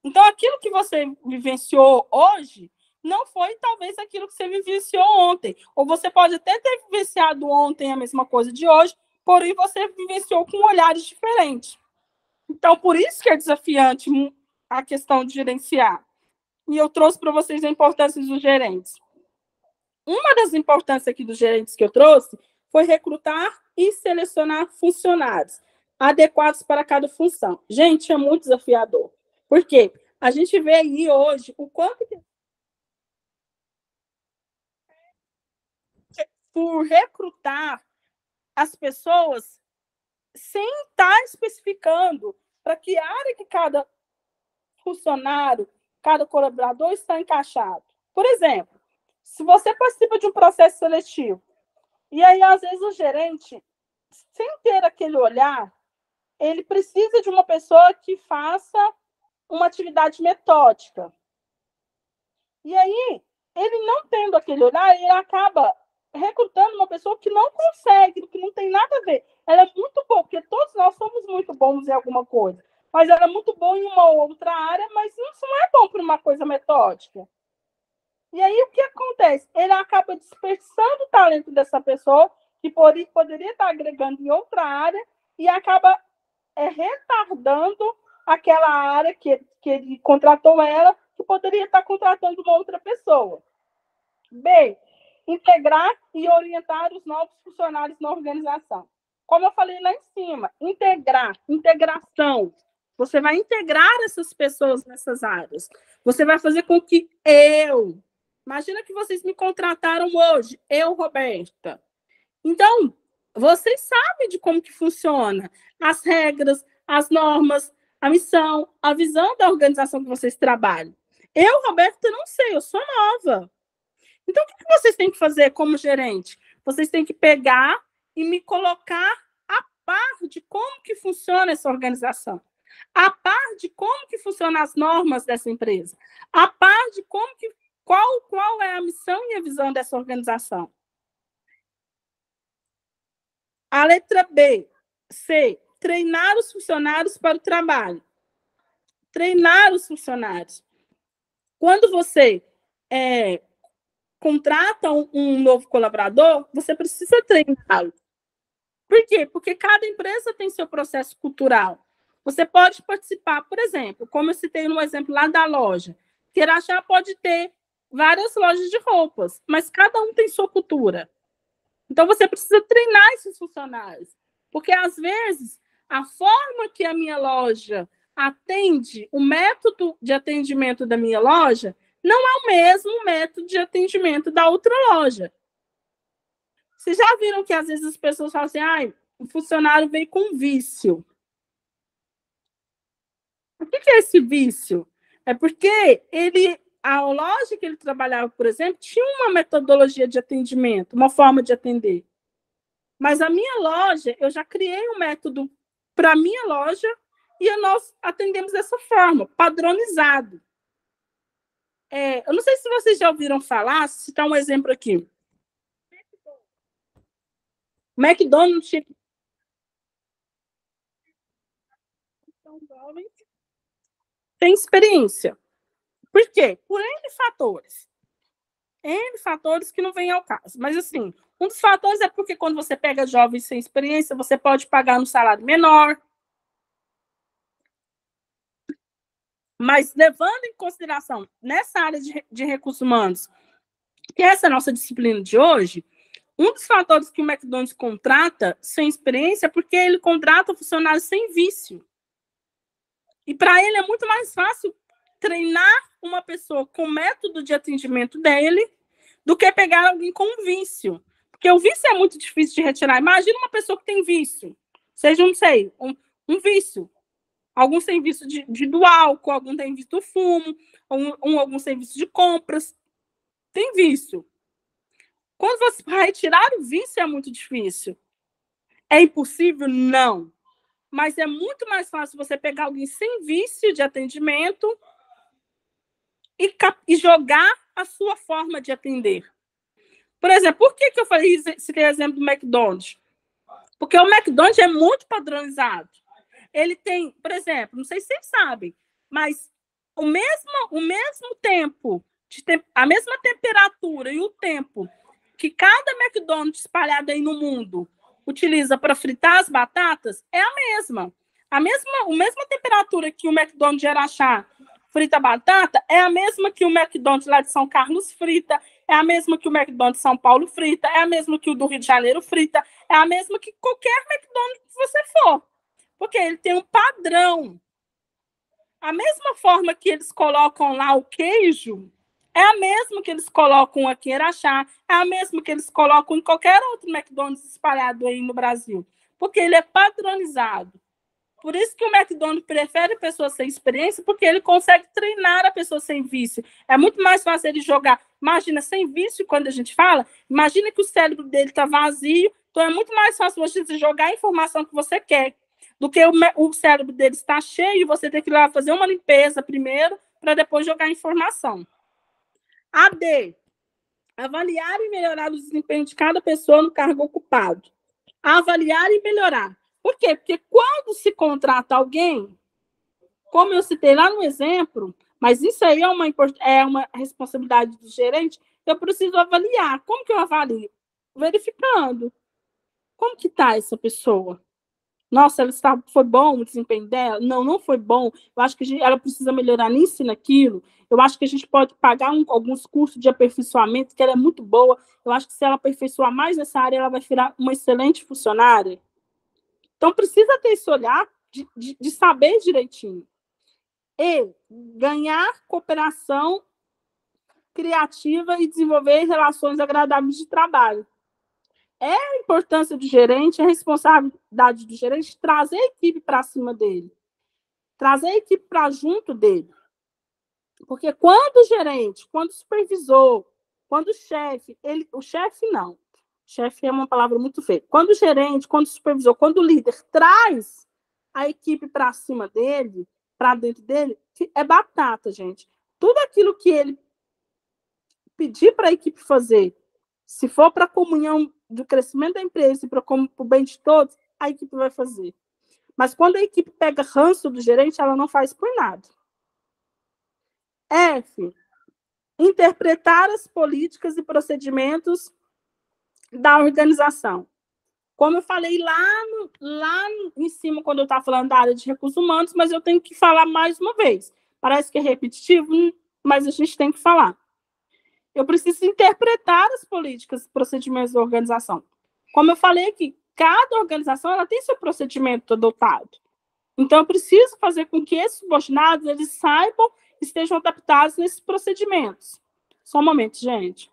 Speaker 1: Então, aquilo que você vivenciou hoje não foi, talvez, aquilo que você vivenciou ontem. Ou você pode até ter vivenciado ontem a mesma coisa de hoje, porém, você vivenciou com olhares diferentes. Então, por isso que é desafiante a questão de gerenciar. E eu trouxe para vocês a importância dos gerentes. Uma das importâncias aqui dos gerentes que eu trouxe foi recrutar e selecionar funcionários adequados para cada função. Gente, é muito desafiador. Por quê? A gente vê aí hoje o quanto que por recrutar as pessoas sem estar especificando para que área que cada funcionário, cada colaborador está encaixado. Por exemplo, se você participa de um processo seletivo, e aí, às vezes, o gerente, sem ter aquele olhar, ele precisa de uma pessoa que faça uma atividade metódica. E aí, ele não tendo aquele olhar, ele acaba recrutando uma pessoa que não consegue, que não tem nada a ver. Ela é muito boa, porque todos nós somos muito bons em alguma coisa, mas ela é muito boa em uma outra área, mas não é bom para uma coisa metódica. E aí, o que acontece? Ele acaba dispersando o talento dessa pessoa, que poderia estar agregando em outra área, e acaba retardando aquela área que ele contratou ela, que poderia estar contratando uma outra pessoa. B, integrar e orientar os novos funcionários na organização. Como eu falei lá em cima, integração. Você vai integrar essas pessoas nessas áreas. Você vai fazer com que imagina que vocês me contrataram hoje, Roberta. Então, vocês sabem de como que funciona as regras, as normas, a missão, a visão da organização que vocês trabalham. Roberta, não sei, eu sou nova. Então, o que vocês têm que fazer como gerente? Vocês têm que pegar e me colocar a par de como que funciona essa organização, a par de como que funcionam as normas dessa empresa, a par de qual é a missão e a visão dessa organização. A letra C, treinar os funcionários para o trabalho. Treinar os funcionários. Quando você contrata um novo colaborador, você precisa treiná-lo. Por quê? Porque cada empresa tem seu processo cultural. Você pode participar, por exemplo, como eu citei no exemplo lá da loja, que Irachá pode ter várias lojas de roupas, mas cada um tem sua cultura. Então, você precisa treinar esses funcionários, porque, às vezes, a forma que a minha loja atende, o método de atendimento da minha loja, não é o mesmo método de atendimento da outra loja. Vocês já viram que, às vezes, as pessoas falam assim, o funcionário veio com vício. O que é esse vício? É porque a loja que ele trabalhava, por exemplo, tinha uma metodologia de atendimento, uma forma de atender. Mas a minha loja, eu já criei um método para a minha loja e nós atendemos dessa forma, padronizado. Eu não sei se vocês já ouviram falar, citar um exemplo aqui. McDonald's são jovens sem experiência. Por quê? Por N fatores. N fatores que não vêm ao caso. Mas, assim, um dos fatores é porque quando você pega jovens sem experiência, você pode pagar um salário menor. Mas, levando em consideração, nessa área de recursos humanos, que essa é a nossa disciplina de hoje, um dos fatores que o McDonald's contrata sem experiência é porque ele contrata funcionários sem vício. E para ele é muito mais fácil treinar uma pessoa com o método de atendimento dele do que pegar alguém com vício. Porque o vício é muito difícil de retirar. Imagina uma pessoa que tem vício, seja, não sei, um vício. Alguns têm vício do álcool, alguns têm vício do fumo, alguns têm vício de compras. Tem vício. Quando você vai retirar o vício é muito difícil. É impossível? Não. Mas é muito mais fácil você pegar alguém sem vício de atendimento e jogar a sua forma de atender. Por exemplo, por que eu falei esse exemplo do McDonald's? Porque o McDonald's é muito padronizado. Ele tem, por exemplo, não sei se vocês sabem, mas o mesmo tempo, a mesma temperatura e o tempo que cada McDonald's espalhado aí no mundo utiliza para fritar as batatas é a mesma. A mesma temperatura que o McDonald's de Araxá frita batata é a mesma que o McDonald's lá de São Carlos frita, é a mesma que o McDonald's de São Paulo frita, é a mesma que o do Rio de Janeiro frita, é a mesma que qualquer McDonald's que você for. Porque ele tem um padrão. A mesma forma que eles colocam lá o queijo é a mesma que eles colocam aqui em Araxá, é a mesma que eles colocam em qualquer outro McDonald's espalhado aí no Brasil. Porque ele é padronizado. Por isso que o McDonald's prefere pessoas sem experiência, porque ele consegue treinar a pessoa sem vício. É muito mais fácil ele jogar. Imagina, sem vício, quando a gente fala, imagina que o cérebro dele está vazio, então é muito mais fácil você jogar a informação que você quer, do que o cérebro dele está cheio e você ter que ir lá fazer uma limpeza primeiro, para depois jogar a informação. AD. Avaliar e melhorar o desempenho de cada pessoa no cargo ocupado. Avaliar e melhorar. Por quê? Porque quando se contrata alguém, como eu citei lá no exemplo, mas isso aí é uma responsabilidade do gerente, eu preciso avaliar. Como que eu avalio? Verificando. Como que está essa pessoa? Nossa, foi bom o desempenho dela? Não, não foi bom. Eu acho que ela precisa melhorar nisso e naquilo. Eu acho que a gente pode pagar alguns cursos de aperfeiçoamento, que ela é muito boa. Eu acho que se ela aperfeiçoar mais nessa área, ela vai virar uma excelente funcionária. Então, precisa ter esse olhar de saber direitinho. E ganhar cooperação criativa e desenvolver relações agradáveis de trabalho. É a importância do gerente, a responsabilidade do gerente trazer a equipe para cima dele. Trazer a equipe para junto dele. Porque quando o gerente, quando o supervisor, quando o chefe, o chefe não. Chefe é uma palavra muito feia. Quando o gerente, quando o supervisor, quando o líder traz a equipe para cima dele, para dentro dele, é batata, gente. Tudo aquilo que ele pedir para a equipe fazer, se for para a comunhão do crescimento da empresa e para o bem de todos, a equipe vai fazer. Mas quando a equipe pega ranço do gerente, ela não faz por nada. F. Interpretar as políticas e procedimentos da organização. Como eu falei lá em cima, quando eu estava falando da área de recursos humanos, mas eu tenho que falar mais uma vez. Parece que é repetitivo, mas a gente tem que falar. Eu preciso interpretar as políticas e procedimentos da organização. Como eu falei aqui, cada organização ela tem seu procedimento adotado. Então, eu preciso fazer com que esses subordinados eles saibam e estejam adaptados nesses procedimentos. Só um momento, gente.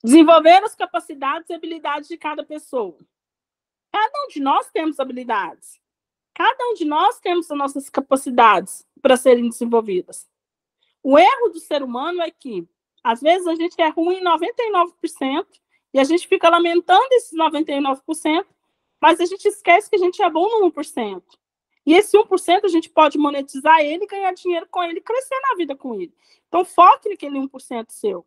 Speaker 1: Desenvolver as capacidades e habilidades de cada pessoa. Cada um de nós temos habilidades. Cada um de nós temos as nossas capacidades para serem desenvolvidas. O erro do ser humano é que, às vezes, a gente é ruim em 99% e a gente fica lamentando esses 99%, mas a gente esquece que a gente é bom no 1%. E esse 1% a gente pode monetizar ele, ganhar dinheiro com ele, crescer na vida com ele. Então, foque naquele 1% seu.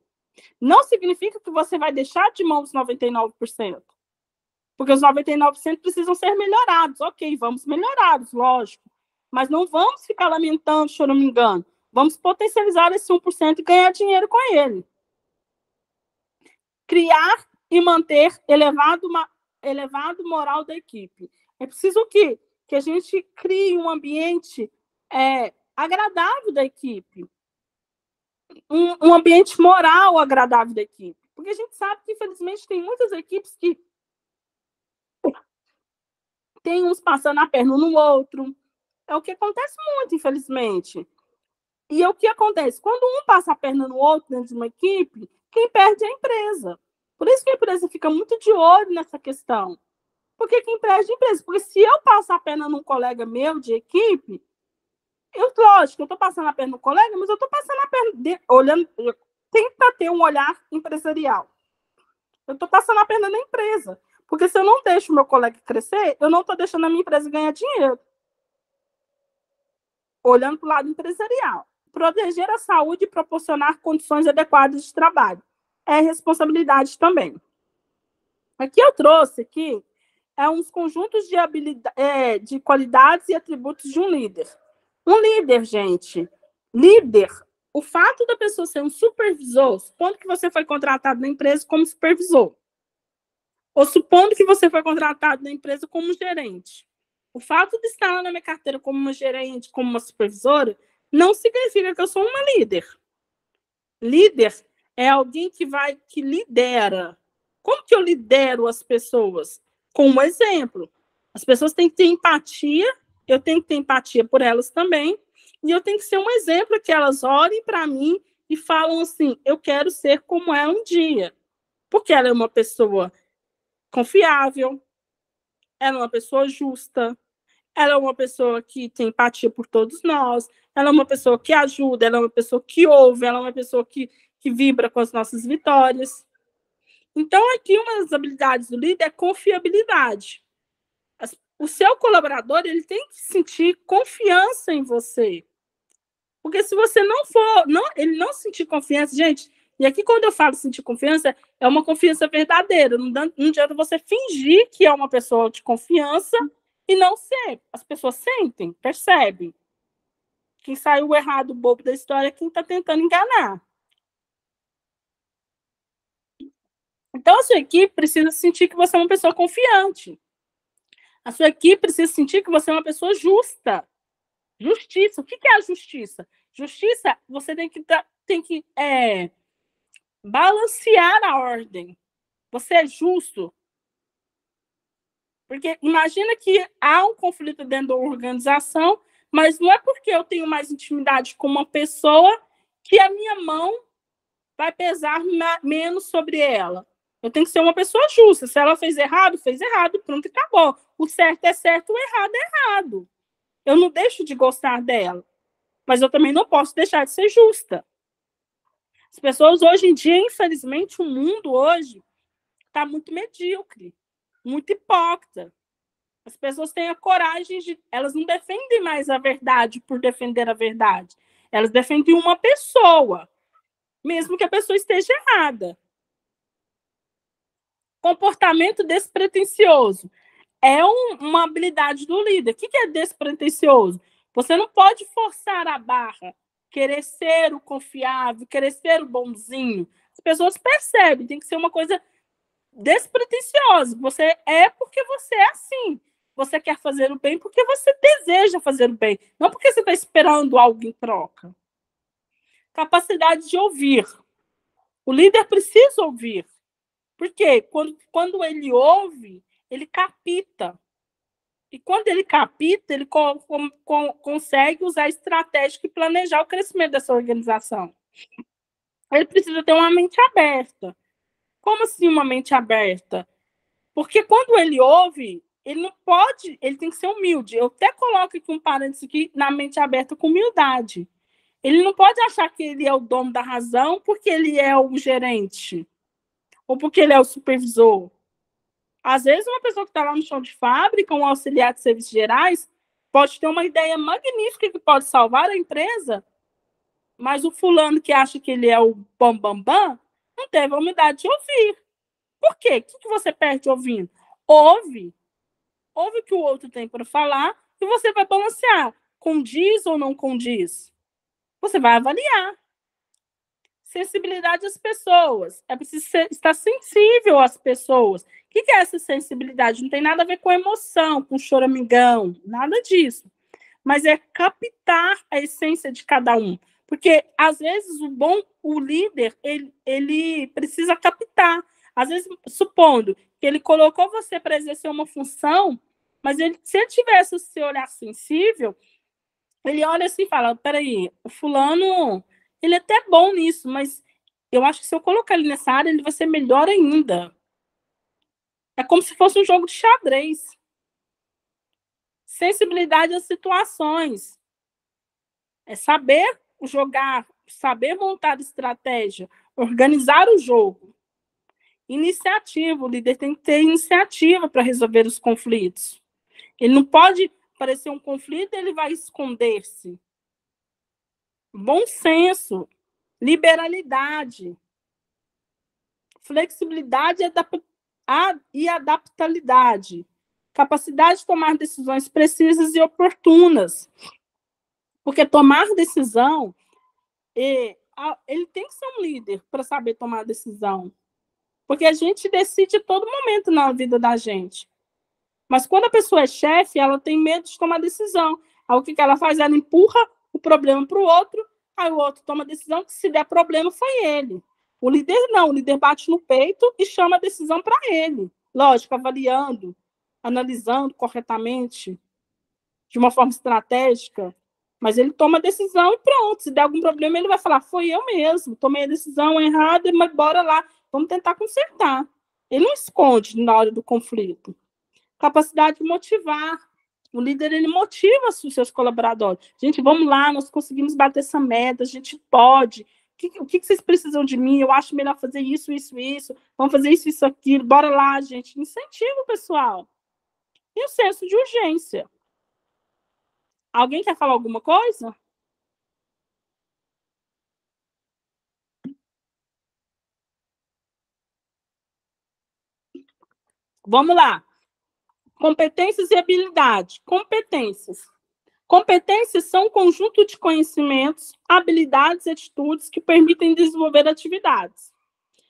Speaker 1: Não significa que você vai deixar de mão os 99%. Porque os 99% precisam ser melhorados. Ok, vamos melhorá-los, lógico. Mas não vamos ficar lamentando, choramingando. Vamos potencializar esse 1% e ganhar dinheiro com ele. Criar e manter elevado moral da equipe. É preciso o quê? Que a gente crie um ambiente agradável da equipe. Um ambiente moral agradável da equipe. Porque a gente sabe que, infelizmente, tem muitas equipes que tem uns passando a perna no outro. É o que acontece muito, infelizmente. E é o que acontece? Quando um passa a perna no outro dentro de uma equipe, quem perde é a empresa. Por isso que a empresa fica muito de olho nessa questão. Porque quem perde é a empresa. Porque se eu passar a perna num colega meu de equipe, lógico, eu estou passando a perna no colega, mas eu estou passando a perna olhando, tenta ter um olhar empresarial. Eu estou passando a perna na empresa. Porque se eu não deixo o meu colega crescer, eu não estou deixando a minha empresa ganhar dinheiro. Olhando para o lado empresarial. Proteger a saúde e proporcionar condições adequadas de trabalho. É responsabilidade também. Aqui eu trouxe uns conjuntos de qualidades e atributos de um líder. Um líder, gente, o fato da pessoa ser um supervisor, supondo que você foi contratado na empresa como supervisor, ou supondo que você foi contratado na empresa como gerente, o fato de estar lá na minha carteira como uma gerente, como uma supervisora, não significa que eu sou uma líder. Líder é alguém que lidera. Como que eu lidero as pessoas? Com um exemplo. As pessoas têm que ter empatia, eu tenho que ter empatia por elas também, e eu tenho que ser um exemplo que elas olhem para mim e falam assim, eu quero ser como ela um dia. Porque ela é uma pessoa confiável, ela é uma pessoa justa, ela é uma pessoa que tem empatia por todos nós, ela é uma pessoa que ajuda, ela é uma pessoa que ouve, ela é uma pessoa que vibra com as nossas vitórias. Então, aqui, uma das habilidades do líder é confiabilidade. O seu colaborador ele tem que sentir confiança em você. Porque se você ele não sentir confiança, gente, e aqui quando eu falo sentir confiança, é uma confiança verdadeira. Não adianta você fingir que é uma pessoa de confiança e não ser. As pessoas sentem, percebem. Quem saiu errado, bobo da história, é quem está tentando enganar. Então, a sua equipe precisa sentir que você é uma pessoa confiante. A sua equipe precisa sentir que você é uma pessoa justa. Justiça. O que é a justiça? Justiça, você tem que balancear a ordem. Você é justo. Porque imagina que há um conflito dentro da organização, mas não é porque eu tenho mais intimidade com uma pessoa que a minha mão vai pesar menos sobre ela. Eu tenho que ser uma pessoa justa. Se ela fez errado, pronto, acabou. O certo é certo, o errado é errado. Eu não deixo de gostar dela. Mas eu também não posso deixar de ser justa. As pessoas hoje em dia, infelizmente, o mundo hoje está muito medíocre, muito hipócrita. As pessoas têm a coragem de... Elas não defendem mais a verdade por defender a verdade. Elas defendem uma pessoa, mesmo que a pessoa esteja errada. Comportamento despretensioso. É uma habilidade do líder. O que é despretensioso? Você não pode forçar a barra, querer ser o confiável, querer ser o bonzinho. As pessoas percebem, tem que ser uma coisa despretensiosa. Você é porque você é assim. Você quer fazer o bem porque você deseja fazer o bem, não porque você está esperando algo em troca. Capacidade de ouvir. O líder precisa ouvir. Porque quando ele ouve, ele capta. E quando ele capta, ele consegue usar estratégia e planejar o crescimento dessa organização. Ele precisa ter uma mente aberta. Como assim uma mente aberta? Porque quando ele ouve, ele não pode, ele tem que ser humilde. Eu até coloco aqui um parênteses aqui na mente aberta com humildade. Ele não pode achar que ele é o dono da razão porque ele é o gerente ou porque ele é o supervisor. Às vezes, uma pessoa que está lá no chão de fábrica, um auxiliar de serviços gerais, pode ter uma ideia magnífica que pode salvar a empresa, mas o fulano que acha que ele é o bambambam, não teve a humildade de ouvir. Por quê? O que você perde ouvindo? Ouve o que o outro tem para falar e você vai balancear. Condiz ou não condiz? Você vai avaliar. Sensibilidade às pessoas. É preciso estar sensível às pessoas. O que é essa sensibilidade? Não tem nada a ver com emoção, com choramingão, nada disso. Mas é captar a essência de cada um. Porque, às vezes, o líder, ele precisa captar. Às vezes, supondo que ele colocou você para exercer uma função, mas se ele tivesse esse olhar sensível, ele olha assim e fala, peraí, o fulano, ele é até bom nisso, mas eu acho que se eu colocar ele nessa área, ele vai ser melhor ainda. É como se fosse um jogo de xadrez. Sensibilidade às situações. É saber jogar, saber montar estratégia, organizar o jogo. Iniciativa, o líder tem que ter iniciativa para resolver os conflitos. Ele não pode aparecer um conflito e ele vai esconder-se. Bom senso, liberalidade, flexibilidade e adaptabilidade, capacidade de tomar decisões precisas e oportunas. Porque tomar decisão, ele tem que ser um líder para saber tomar decisão. Porque a gente decide a todo momento na vida da gente. Mas quando a pessoa é chefe, ela tem medo de tomar decisão. Aí o que ela faz? Ela empurra o problema para o outro, aí o outro toma a decisão que se der problema foi ele. O líder não, o líder bate no peito e chama a decisão para ele. Lógico, avaliando, analisando corretamente, de uma forma estratégica, mas ele toma a decisão e pronto. Se der algum problema, ele vai falar, foi eu mesmo, tomei a decisão errada, mas bora lá, vamos tentar consertar. Ele não esconde na hora do conflito. Capacidade de motivar. O líder, ele motiva os seus colaboradores. Gente, vamos lá, nós conseguimos bater essa meta, a gente pode. O que vocês precisam de mim? Eu acho melhor fazer isso, isso, isso. Vamos fazer isso, isso, aquilo. Bora lá, gente. Incentiva o pessoal. E o senso de urgência. Alguém quer falar alguma coisa? Vamos lá. Competências e habilidade. Competências. Competências são um conjunto de conhecimentos, habilidades e atitudes que permitem desenvolver atividades.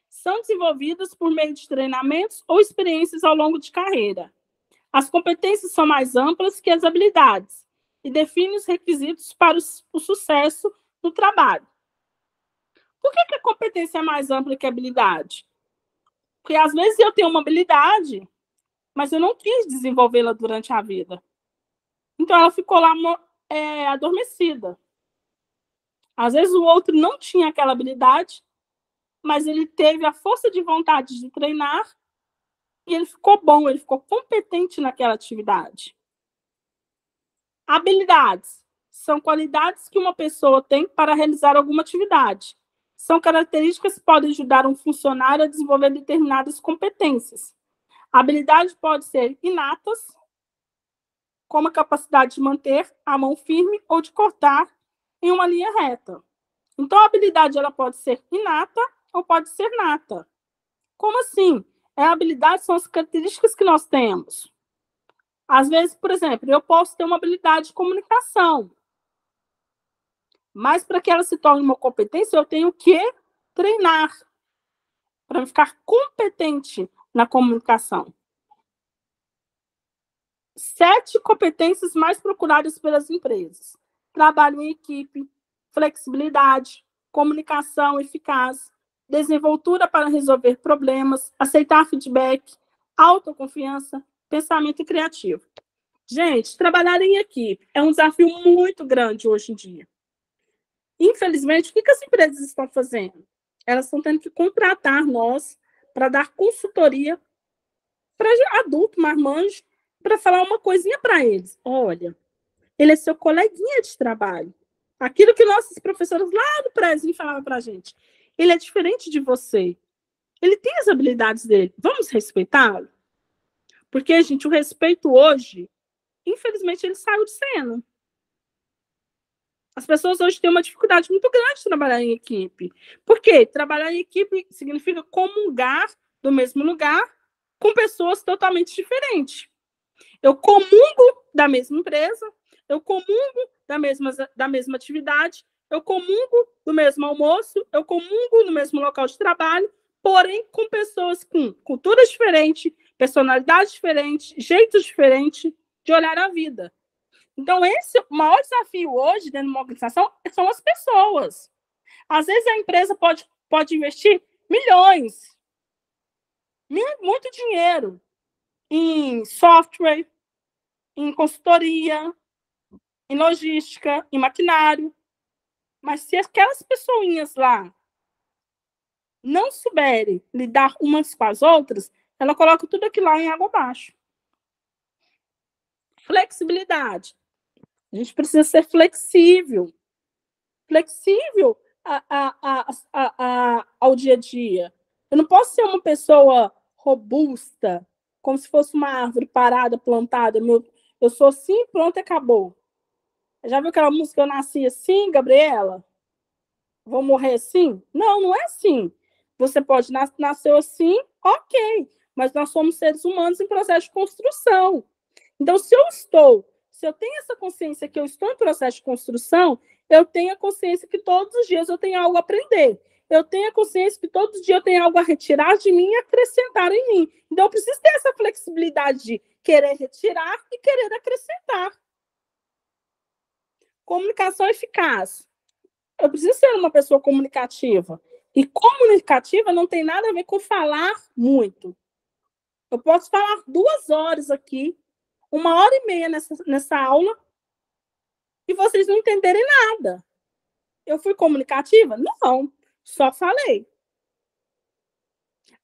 Speaker 1: São desenvolvidas por meio de treinamentos ou experiências ao longo de carreira. As competências são mais amplas que as habilidades e definem os requisitos para o sucesso no trabalho. Por que a competência é mais ampla que a habilidade? Porque às vezes eu tenho uma habilidade, mas eu não quis desenvolvê-la durante a vida. Então ela ficou lá adormecida. Às vezes o outro não tinha aquela habilidade, mas ele teve a força de vontade de treinar e ele ficou bom, ele ficou competente naquela atividade. Habilidades são qualidades que uma pessoa tem para realizar alguma atividade. São características que podem ajudar um funcionário a desenvolver determinadas competências. A habilidade pode ser inatas, como a capacidade de manter a mão firme ou de cortar em uma linha reta. Então, a habilidade ela pode ser inata ou pode ser nata. Como assim? A habilidade são as características que nós temos. Às vezes, por exemplo, eu posso ter uma habilidade de comunicação, mas para que ela se torne uma competência, eu tenho que treinar para ficar competente na comunicação. 7 competências mais procuradas pelas empresas: trabalho em equipe, flexibilidade, comunicação eficaz, desenvoltura para resolver problemas, aceitar feedback, autoconfiança, pensamento criativo. Gente, trabalhar em equipe é um desafio muito grande hoje em dia. Infelizmente, o que as empresas estão fazendo? Elas estão tendo que contratar nós para dar consultoria para adulto, marmanjo, para falar uma coisinha para eles. Olha, ele é seu coleguinha de trabalho. Aquilo que nossos professores lá no prézinho falavam para a gente. Ele é diferente de você. Ele tem as habilidades dele. Vamos respeitá-lo? Porque, gente, o respeito hoje, infelizmente, ele saiu de cena. As pessoas hoje têm uma dificuldade muito grande de trabalhar em equipe. Por quê? Trabalhar em equipe significa comungar do mesmo lugar com pessoas totalmente diferentes. Eu comungo da mesma empresa, eu comungo da mesma atividade, eu comungo do mesmo almoço, eu comungo no mesmo local de trabalho, porém com pessoas com culturas diferentes, personalidades diferentes, jeitos diferentes de olhar a vida. Então, o maior desafio hoje dentro de uma organização são as pessoas. Às vezes a empresa pode investir milhões, muito dinheiro em software, em consultoria, em logística, em maquinário. Mas se aquelas pessoinhas lá não souberem lidar umas com as outras, ela coloca tudo aquilo lá em água abaixo. Flexibilidade. A gente precisa ser flexível. Flexível ao dia a dia. Eu não posso ser uma pessoa robusta, como se fosse uma árvore parada, plantada. Eu sou assim, pronto, acabou. Já viu aquela música Eu Nasci Assim, Gabriela? Vou morrer assim? Não, não é assim. Você pode nascer assim, ok. Mas nós somos seres humanos em processo de construção. Então, se eu tenho essa consciência que eu estou em processo de construção, eu tenho a consciência que todos os dias eu tenho algo a aprender. Eu tenho a consciência que todos os dias eu tenho algo a retirar de mim e acrescentar em mim. Então, eu preciso ter essa flexibilidade de querer retirar e querer acrescentar. Comunicação eficaz. Eu preciso ser uma pessoa comunicativa. E comunicativa não tem nada a ver com falar muito. Eu posso falar 2 horas aqui, 1h30 nessa aula, e vocês não entenderem nada. Eu fui comunicativa? Não, só falei.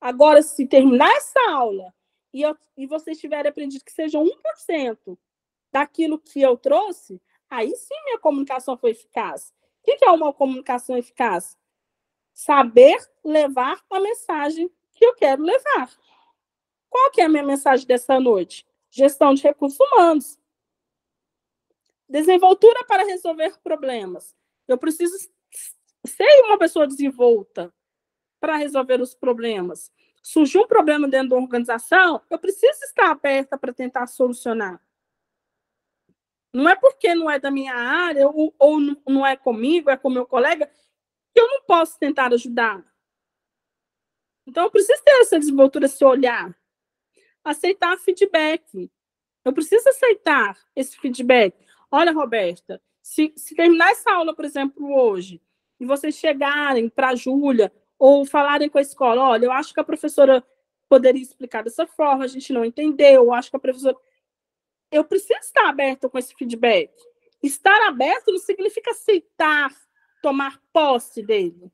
Speaker 1: Agora, se terminar essa aula e vocês tiverem aprendido que seja 1% daquilo que eu trouxe, aí sim minha comunicação foi eficaz. O que é uma comunicação eficaz? Saber levar a mensagem que eu quero levar. Qual que é a minha mensagem dessa noite? Gestão de recursos humanos. Desenvoltura para resolver problemas. Eu preciso ser uma pessoa desenvolta para resolver os problemas. Surgiu um problema dentro da organização, eu preciso estar aberta para tentar solucionar. Não é porque não é da minha área ou não é comigo, é com meu colega, que eu não posso tentar ajudar. Então, eu preciso ter essa desenvoltura, esse olhar. Aceitar feedback. Eu preciso aceitar esse feedback. Olha, Roberta, se terminar essa aula, por exemplo, hoje, e vocês chegarem para a Júlia ou falarem com a escola, olha, eu acho que a professora poderia explicar dessa forma, a gente não entendeu, eu acho que a professora... Eu preciso estar aberta com esse feedback. Estar aberto não significa aceitar, tomar posse dele.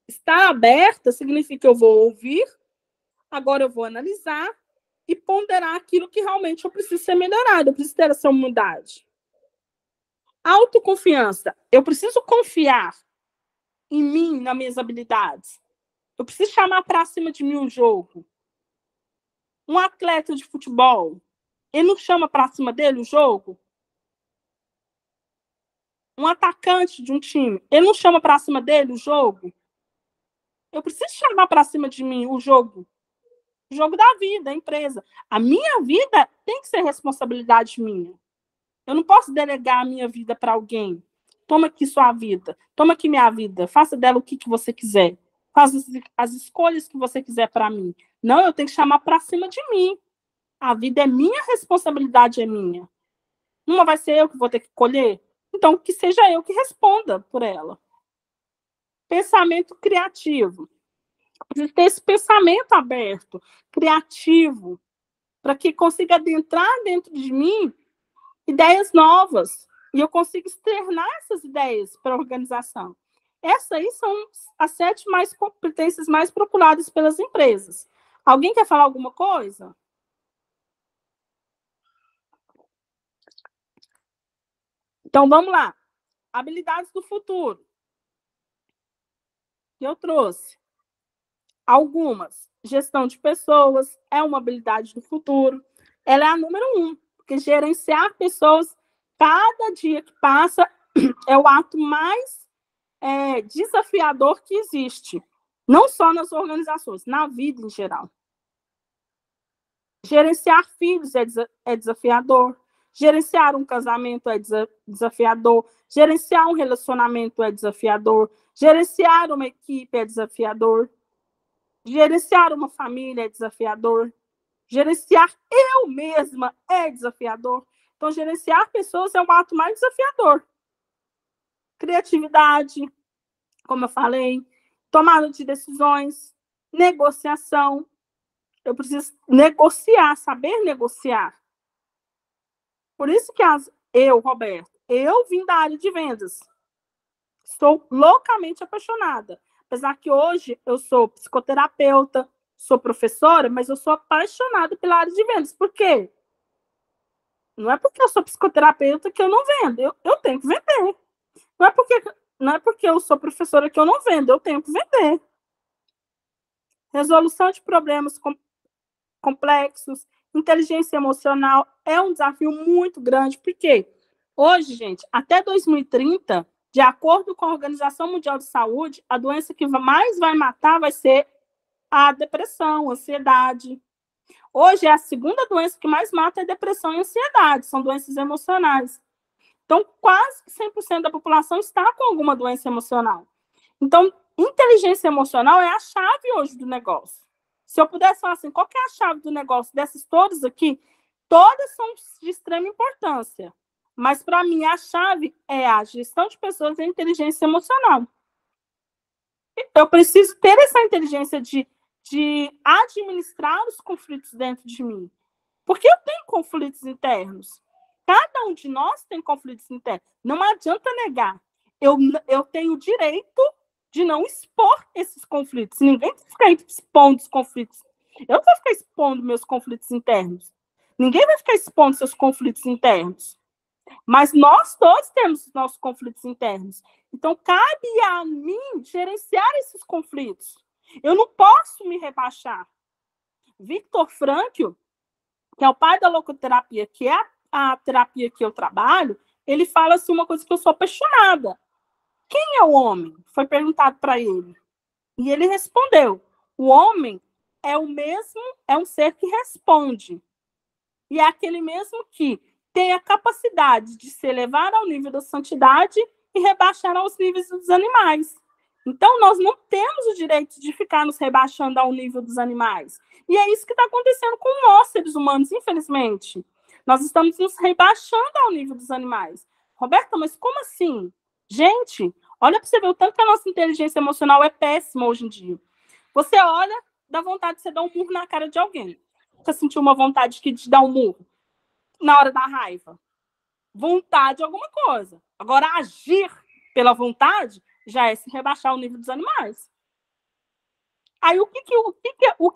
Speaker 1: Estar aberta significa que eu vou ouvir, agora eu vou analisar e ponderar aquilo que realmente eu preciso ser melhorado, eu preciso ter essa humildade. Autoconfiança. Eu preciso confiar em mim, nas minhas habilidades. Eu preciso chamar para cima de mim o jogo. Um atleta de futebol, ele não chama para cima dele o jogo? Um atacante de um time, ele não chama para cima dele o jogo? Eu preciso chamar para cima de mim o jogo. O jogo da vida, a empresa. A minha vida tem que ser responsabilidade minha. Eu não posso delegar a minha vida para alguém. Toma aqui sua vida. Toma aqui minha vida. Faça dela o que você quiser. Faça as escolhas que você quiser para mim. Não, eu tenho que chamar para cima de mim. A vida é minha, a responsabilidade é minha. Uma vai ser eu que vou ter que colher? Então, que seja eu que responda por ela. Pensamento criativo. Preciso ter esse pensamento aberto, criativo, para que consiga adentrar dentro de mim ideias novas e eu consiga externar essas ideias para a organização. Essas aí são as 7 competências mais procuradas pelas empresas. Alguém quer falar alguma coisa? Então, vamos lá. Habilidades do futuro. Eu trouxe algumas. Gestão de pessoas é uma habilidade do futuro. Ela é a número 1, porque gerenciar pessoas, cada dia que passa, é o ato mais desafiador que existe. Não só nas organizações, na vida em geral. Gerenciar filhos é desafiador. Gerenciar um casamento é desafiador. Gerenciar um relacionamento é desafiador. Gerenciar uma equipe é desafiador. Gerenciar uma família é desafiador. Gerenciar eu mesma é desafiador. Então, gerenciar pessoas é o ato mais desafiador. Criatividade, como eu falei, tomada de decisões, negociação. Eu preciso negociar, saber negociar. Por isso que Roberto, eu vim da área de vendas. Estou loucamente apaixonada. Apesar que hoje eu sou psicoterapeuta, sou professora, mas eu sou apaixonada pela área de vendas. Por quê? Não é porque eu sou psicoterapeuta que eu não vendo. Eu tenho que vender. Não é porque eu sou professora que eu não vendo. Eu tenho que vender. Resolução de problemas complexos, inteligência emocional é um desafio muito grande. Por quê? Hoje, gente, até 2030, de acordo com a Organização Mundial de Saúde, a doença que mais vai matar vai ser a depressão, a ansiedade. Hoje, a segunda doença que mais mata é a depressão e a ansiedade, são doenças emocionais. Então, quase 100% da população está com alguma doença emocional. Então, inteligência emocional é a chave hoje do negócio. Se eu pudesse falar assim, qual que é a chave do negócio dessas todas aqui? Todas são de extrema importância. Mas, para mim, a chave é a gestão de pessoas e a inteligência emocional. Eu preciso ter essa inteligência de administrar os conflitos dentro de mim. Porque eu tenho conflitos internos. Cada um de nós tem conflitos internos. Não adianta negar. Eu tenho o direito de não expor esses conflitos. Ninguém vai ficar expondo os conflitos. Eu não vou ficar expondo meus conflitos internos. Ninguém vai ficar expondo seus conflitos internos. Mas nós todos temos os nossos conflitos internos. Então, cabe a mim gerenciar esses conflitos. Eu não posso me rebaixar. Viktor Frankl, que é o pai da logoterapia, que é a terapia que eu trabalho, ele fala assim uma coisa que eu sou apaixonada. Quem é o homem? Foi perguntado para ele. E ele respondeu: o homem é um ser que responde. E é aquele mesmo que tem a capacidade de se elevar ao nível da santidade e rebaixar aos níveis dos animais. Então, nós não temos o direito de ficar nos rebaixando ao nível dos animais. E é isso que está acontecendo com nós, seres humanos, infelizmente. Nós estamos nos rebaixando ao nível dos animais. Roberta, mas como assim? Gente, olha para você ver o tanto que a nossa inteligência emocional é péssima hoje em dia. Você olha, dá vontade de você dar um murro na cara de alguém. Você sentiu uma vontade de dar um murro na hora da raiva? Vontade é alguma coisa. Agora, agir pela vontade já é se rebaixar ao nível dos animais. Aí, o que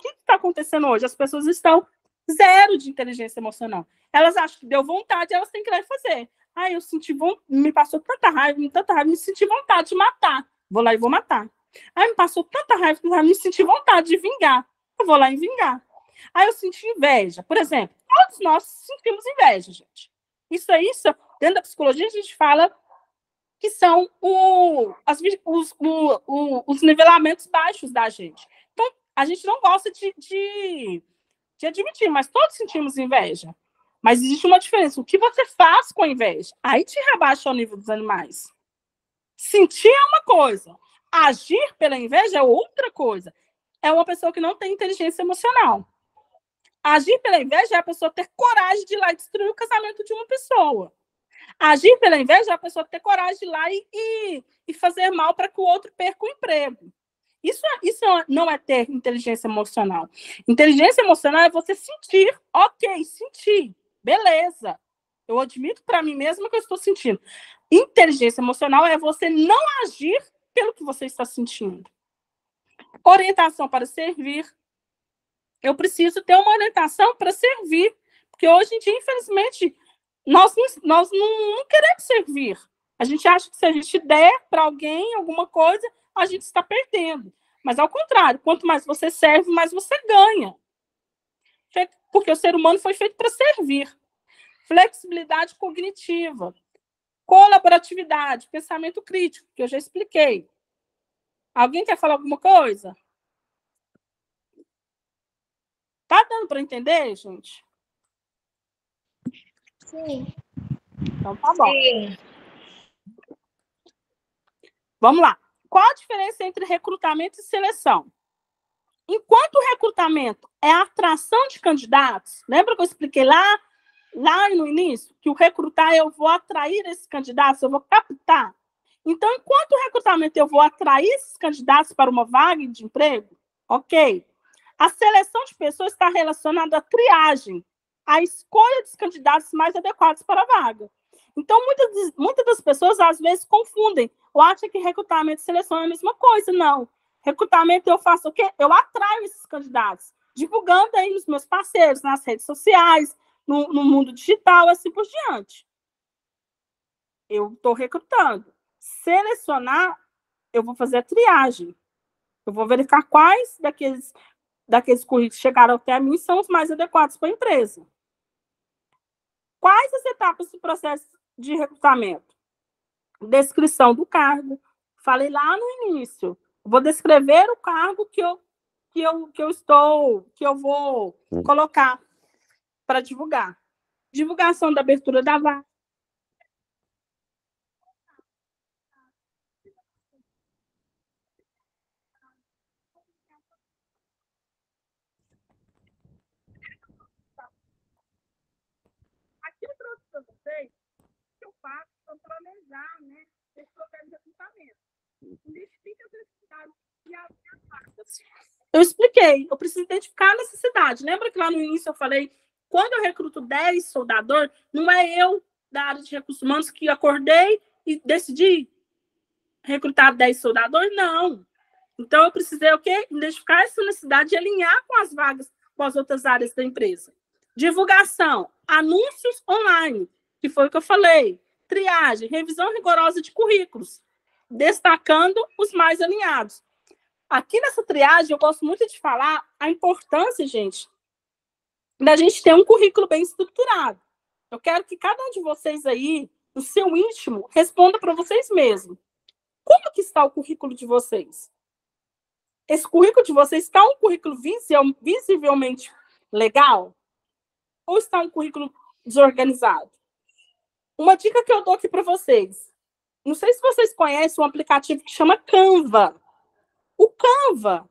Speaker 1: está acontecendo hoje? As pessoas estão zero de inteligência emocional. Elas acham que deu vontade, elas têm que ir fazer. Eu me passou tanta raiva, me senti vontade de matar. Vou lá e vou matar. Me passou tanta raiva, me senti vontade de vingar. Eu vou lá e vingar. Eu senti inveja. Por exemplo, todos nós sentimos inveja, gente. Isso dentro da psicologia, a gente fala que são os nivelamentos baixos da gente. Então, a gente não gosta de admitir, mas todos sentimos inveja. Mas existe uma diferença. O que você faz com a inveja? Aí te rebaixa ao nível dos animais. Sentir é uma coisa. Agir pela inveja é outra coisa. É uma pessoa que não tem inteligência emocional. Agir pela inveja é a pessoa ter coragem de ir lá e destruir o casamento de uma pessoa. Agir pela inveja é a pessoa ter coragem de ir lá e fazer mal para que o outro perca o emprego. Isso não é ter inteligência emocional. Inteligência emocional é você sentir. Ok, sentir. Beleza. Eu admito para mim mesma que eu estou sentindo. Inteligência emocional é você não agir pelo que você está sentindo. Orientação para servir. Eu preciso ter uma orientação para servir. Porque hoje em dia, infelizmente, nós não queremos servir. A gente acha que se a gente der para alguém alguma coisa, a gente está perdendo. Mas, ao contrário, quanto mais você serve, mais você ganha. Porque o ser humano foi feito para servir. Flexibilidade cognitiva. Colaboratividade, pensamento crítico, que eu já expliquei. Alguém quer falar alguma coisa? Tá dando para entender, gente?
Speaker 3: Sim.
Speaker 1: Então tá bom.
Speaker 3: Sim.
Speaker 1: Vamos lá. Qual a diferença entre recrutamento e seleção? Enquanto o recrutamento é a atração de candidatos, lembra que eu expliquei lá no início, que o recrutar eu vou atrair esses candidatos, eu vou captar. Então, enquanto o recrutamento eu vou atrair esses candidatos para uma vaga de emprego, ok. A seleção de pessoas está relacionada à triagem, à escolha dos candidatos mais adequados para a vaga. Então, muitas das pessoas, às vezes, confundem ou acham que recrutamento e seleção é a mesma coisa. Não. Recrutamento eu faço o quê? Eu atraio esses candidatos, divulgando aí nos meus parceiros, nas redes sociais, no mundo digital, assim por diante. Eu estou recrutando. Selecionar, eu vou fazer a triagem. Eu vou verificar quais daqueles currículos que chegaram até mim são os mais adequados para a empresa. Quais as etapas do processo de recrutamento? Descrição do cargo. Falei lá no início. Vou descrever o cargo que eu vou colocar para divulgar. Divulgação da abertura da vaga. Aqui eu trouxe para vocês o que eu faço para planejar, né, esse processo de recrutamento. Identifique as necessidades e as vagas. Eu expliquei, eu preciso identificar a necessidade. Lembra que lá no início eu falei, quando eu recruto 10 soldadores, não é eu da área de recursos humanos que acordei e decidi recrutar 10 soldadores? Não. Então, eu precisei o quê? Identificar essa necessidade e alinhar com as vagas, com as outras áreas da empresa. Divulgação, anúncios online, que foi o que eu falei. Triagem, revisão rigorosa de currículos, destacando os mais alinhados. Aqui nessa triagem, eu gosto muito de falar a importância, gente, da gente ter um currículo bem estruturado. Eu quero que cada um de vocês aí, no seu íntimo, responda para vocês mesmos. Como que está o currículo de vocês? Esse currículo de vocês está um currículo visivelmente legal? Ou está um currículo desorganizado? Uma dica que eu dou aqui para vocês. Não sei se vocês conhecem um aplicativo que chama Canva. O Canva,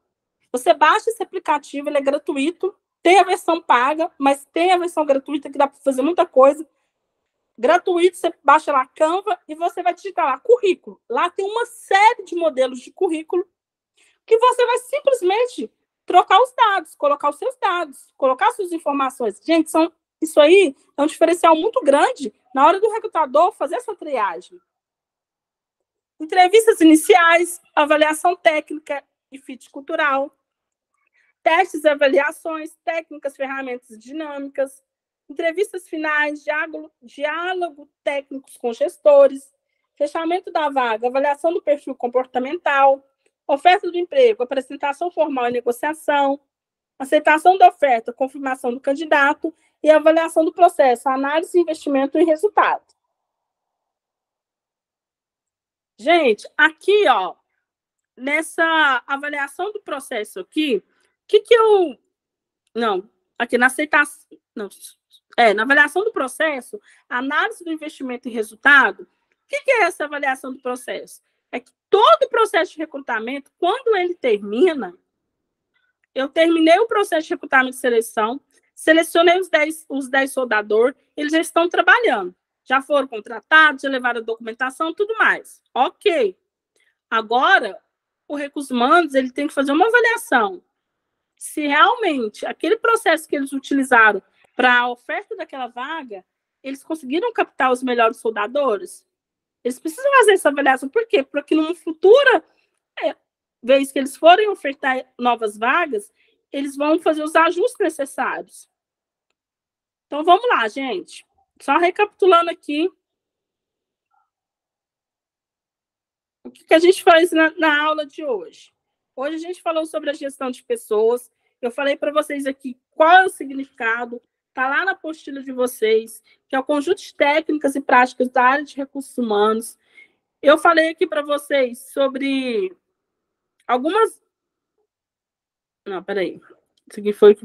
Speaker 1: você baixa esse aplicativo, ele é gratuito, tem a versão paga, mas tem a versão gratuita que dá para fazer muita coisa. Gratuito, você baixa lá Canva e você vai digitar lá currículo. Lá tem uma série de modelos de currículo que você vai simplesmente trocar os dados, colocar os seus dados, colocar suas informações. Gente, isso aí é um diferencial muito grande na hora do recrutador fazer essa triagem. Entrevistas iniciais, avaliação técnica e fit cultural, testes e avaliações, técnicas, ferramentas dinâmicas, entrevistas finais, diálogo técnicos com gestores, fechamento da vaga, avaliação do perfil comportamental, oferta do emprego, apresentação formal e negociação, aceitação da oferta, confirmação do candidato e avaliação do processo, análise, investimento e resultado. Gente, aqui, ó, nessa avaliação do processo aqui, aqui na aceitação, na avaliação do processo, análise do investimento e resultado, o que é essa avaliação do processo? É que todo o processo de recrutamento, quando ele termina, eu terminei o processo de recrutamento e seleção, selecionei os 10 soldadores, eles já estão trabalhando, já foram contratados, já levaram a documentação, tudo mais. Ok. Agora, o Recursos Humanos, ele tem que fazer uma avaliação se realmente aquele processo que eles utilizaram para a oferta daquela vaga, eles conseguiram captar os melhores soldadores? Eles precisam fazer essa avaliação. Por quê? Porque numa futura vez que eles forem ofertar novas vagas, eles vão fazer os ajustes necessários. Então, vamos lá, gente. Só recapitulando aqui o que a gente faz na aula de hoje. Hoje a gente falou sobre a gestão de pessoas. Eu falei para vocês aqui qual é o significado, está lá na apostila de vocês, que é o conjunto de técnicas e práticas da área de recursos humanos. Eu falei aqui para vocês sobre algumas... Não, peraí. Isso aqui foi...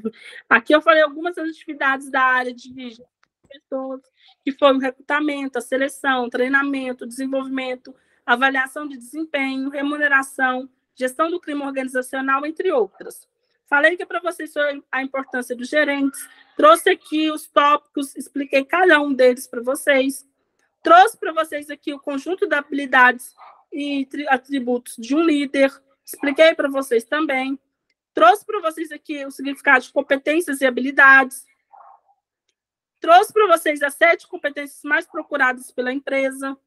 Speaker 1: Aqui eu falei algumas das atividades da área de pessoas, que foi o recrutamento, a seleção, treinamento, desenvolvimento, avaliação de desempenho, remuneração, gestão do clima organizacional, entre outras. Falei aqui para vocês sobre a importância dos gerentes, trouxe aqui os tópicos, expliquei cada um deles para vocês, trouxe para vocês aqui o conjunto de habilidades e atributos de um líder, expliquei para vocês também, trouxe para vocês aqui o significado de competências e habilidades, trouxe para vocês as 7 competências mais procuradas pela empresa.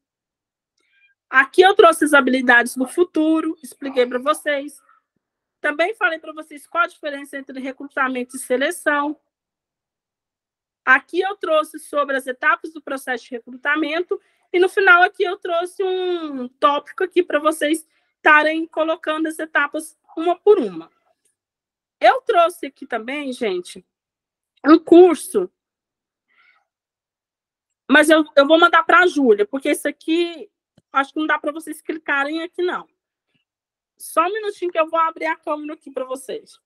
Speaker 1: Aqui eu trouxe as habilidades do futuro, expliquei para vocês. Também falei para vocês qual a diferença entre recrutamento e seleção. Aqui eu trouxe sobre as etapas do processo de recrutamento. E no final aqui eu trouxe um tópico aqui para vocês estarem colocando as etapas uma por uma. Eu trouxe aqui também, gente, um curso, mas eu vou mandar para a Júlia, porque esse aqui, acho que não dá para vocês clicarem aqui, não. Só um minutinho que eu vou abrir a câmera aqui para vocês.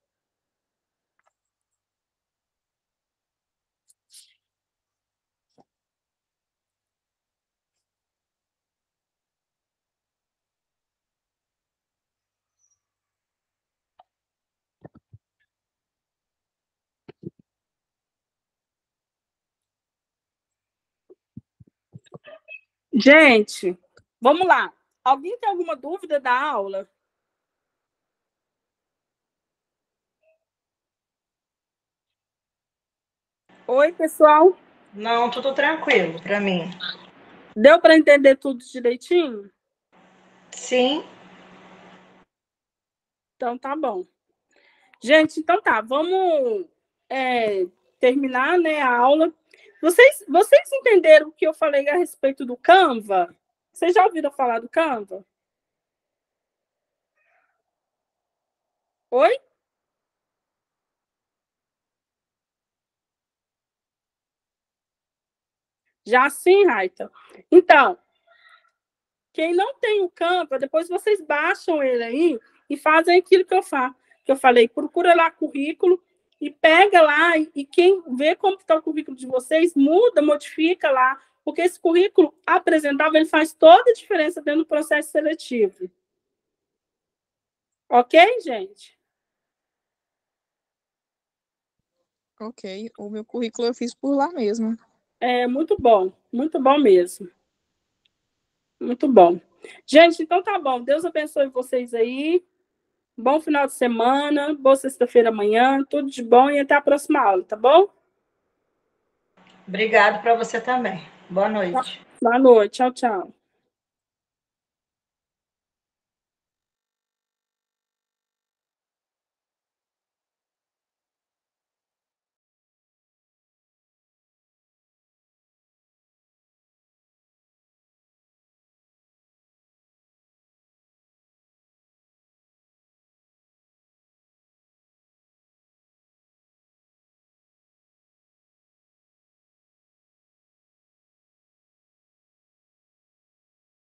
Speaker 1: Gente, vamos lá. Alguém tem alguma dúvida da aula? Oi, pessoal.
Speaker 3: Não, tudo tranquilo para mim.
Speaker 1: Deu para entender tudo direitinho?
Speaker 3: Sim.
Speaker 1: Então, tá bom. Gente, então tá, vamos terminar, né, a aula. Vocês entenderam o que eu falei a respeito do Canva? Vocês já ouviram falar do Canva? Oi? Já sim, Raita. Então, quem não tem o Canva, depois vocês baixam ele aí e fazem aquilo que eu falei, procura lá currículo e pega lá, e quem vê como está o currículo de vocês, muda, modifica lá, porque esse currículo apresentável, ele faz toda a diferença dentro do processo seletivo. Ok, gente?
Speaker 4: Ok, o meu currículo eu fiz por lá mesmo.
Speaker 1: É muito bom mesmo. Muito bom. Gente, então tá bom. Deus abençoe vocês aí. Bom final de semana, boa sexta-feira amanhã, tudo de bom e até a próxima aula, tá bom?
Speaker 3: Obrigado para você também. Boa noite.
Speaker 1: Boa noite. Tchau, tchau.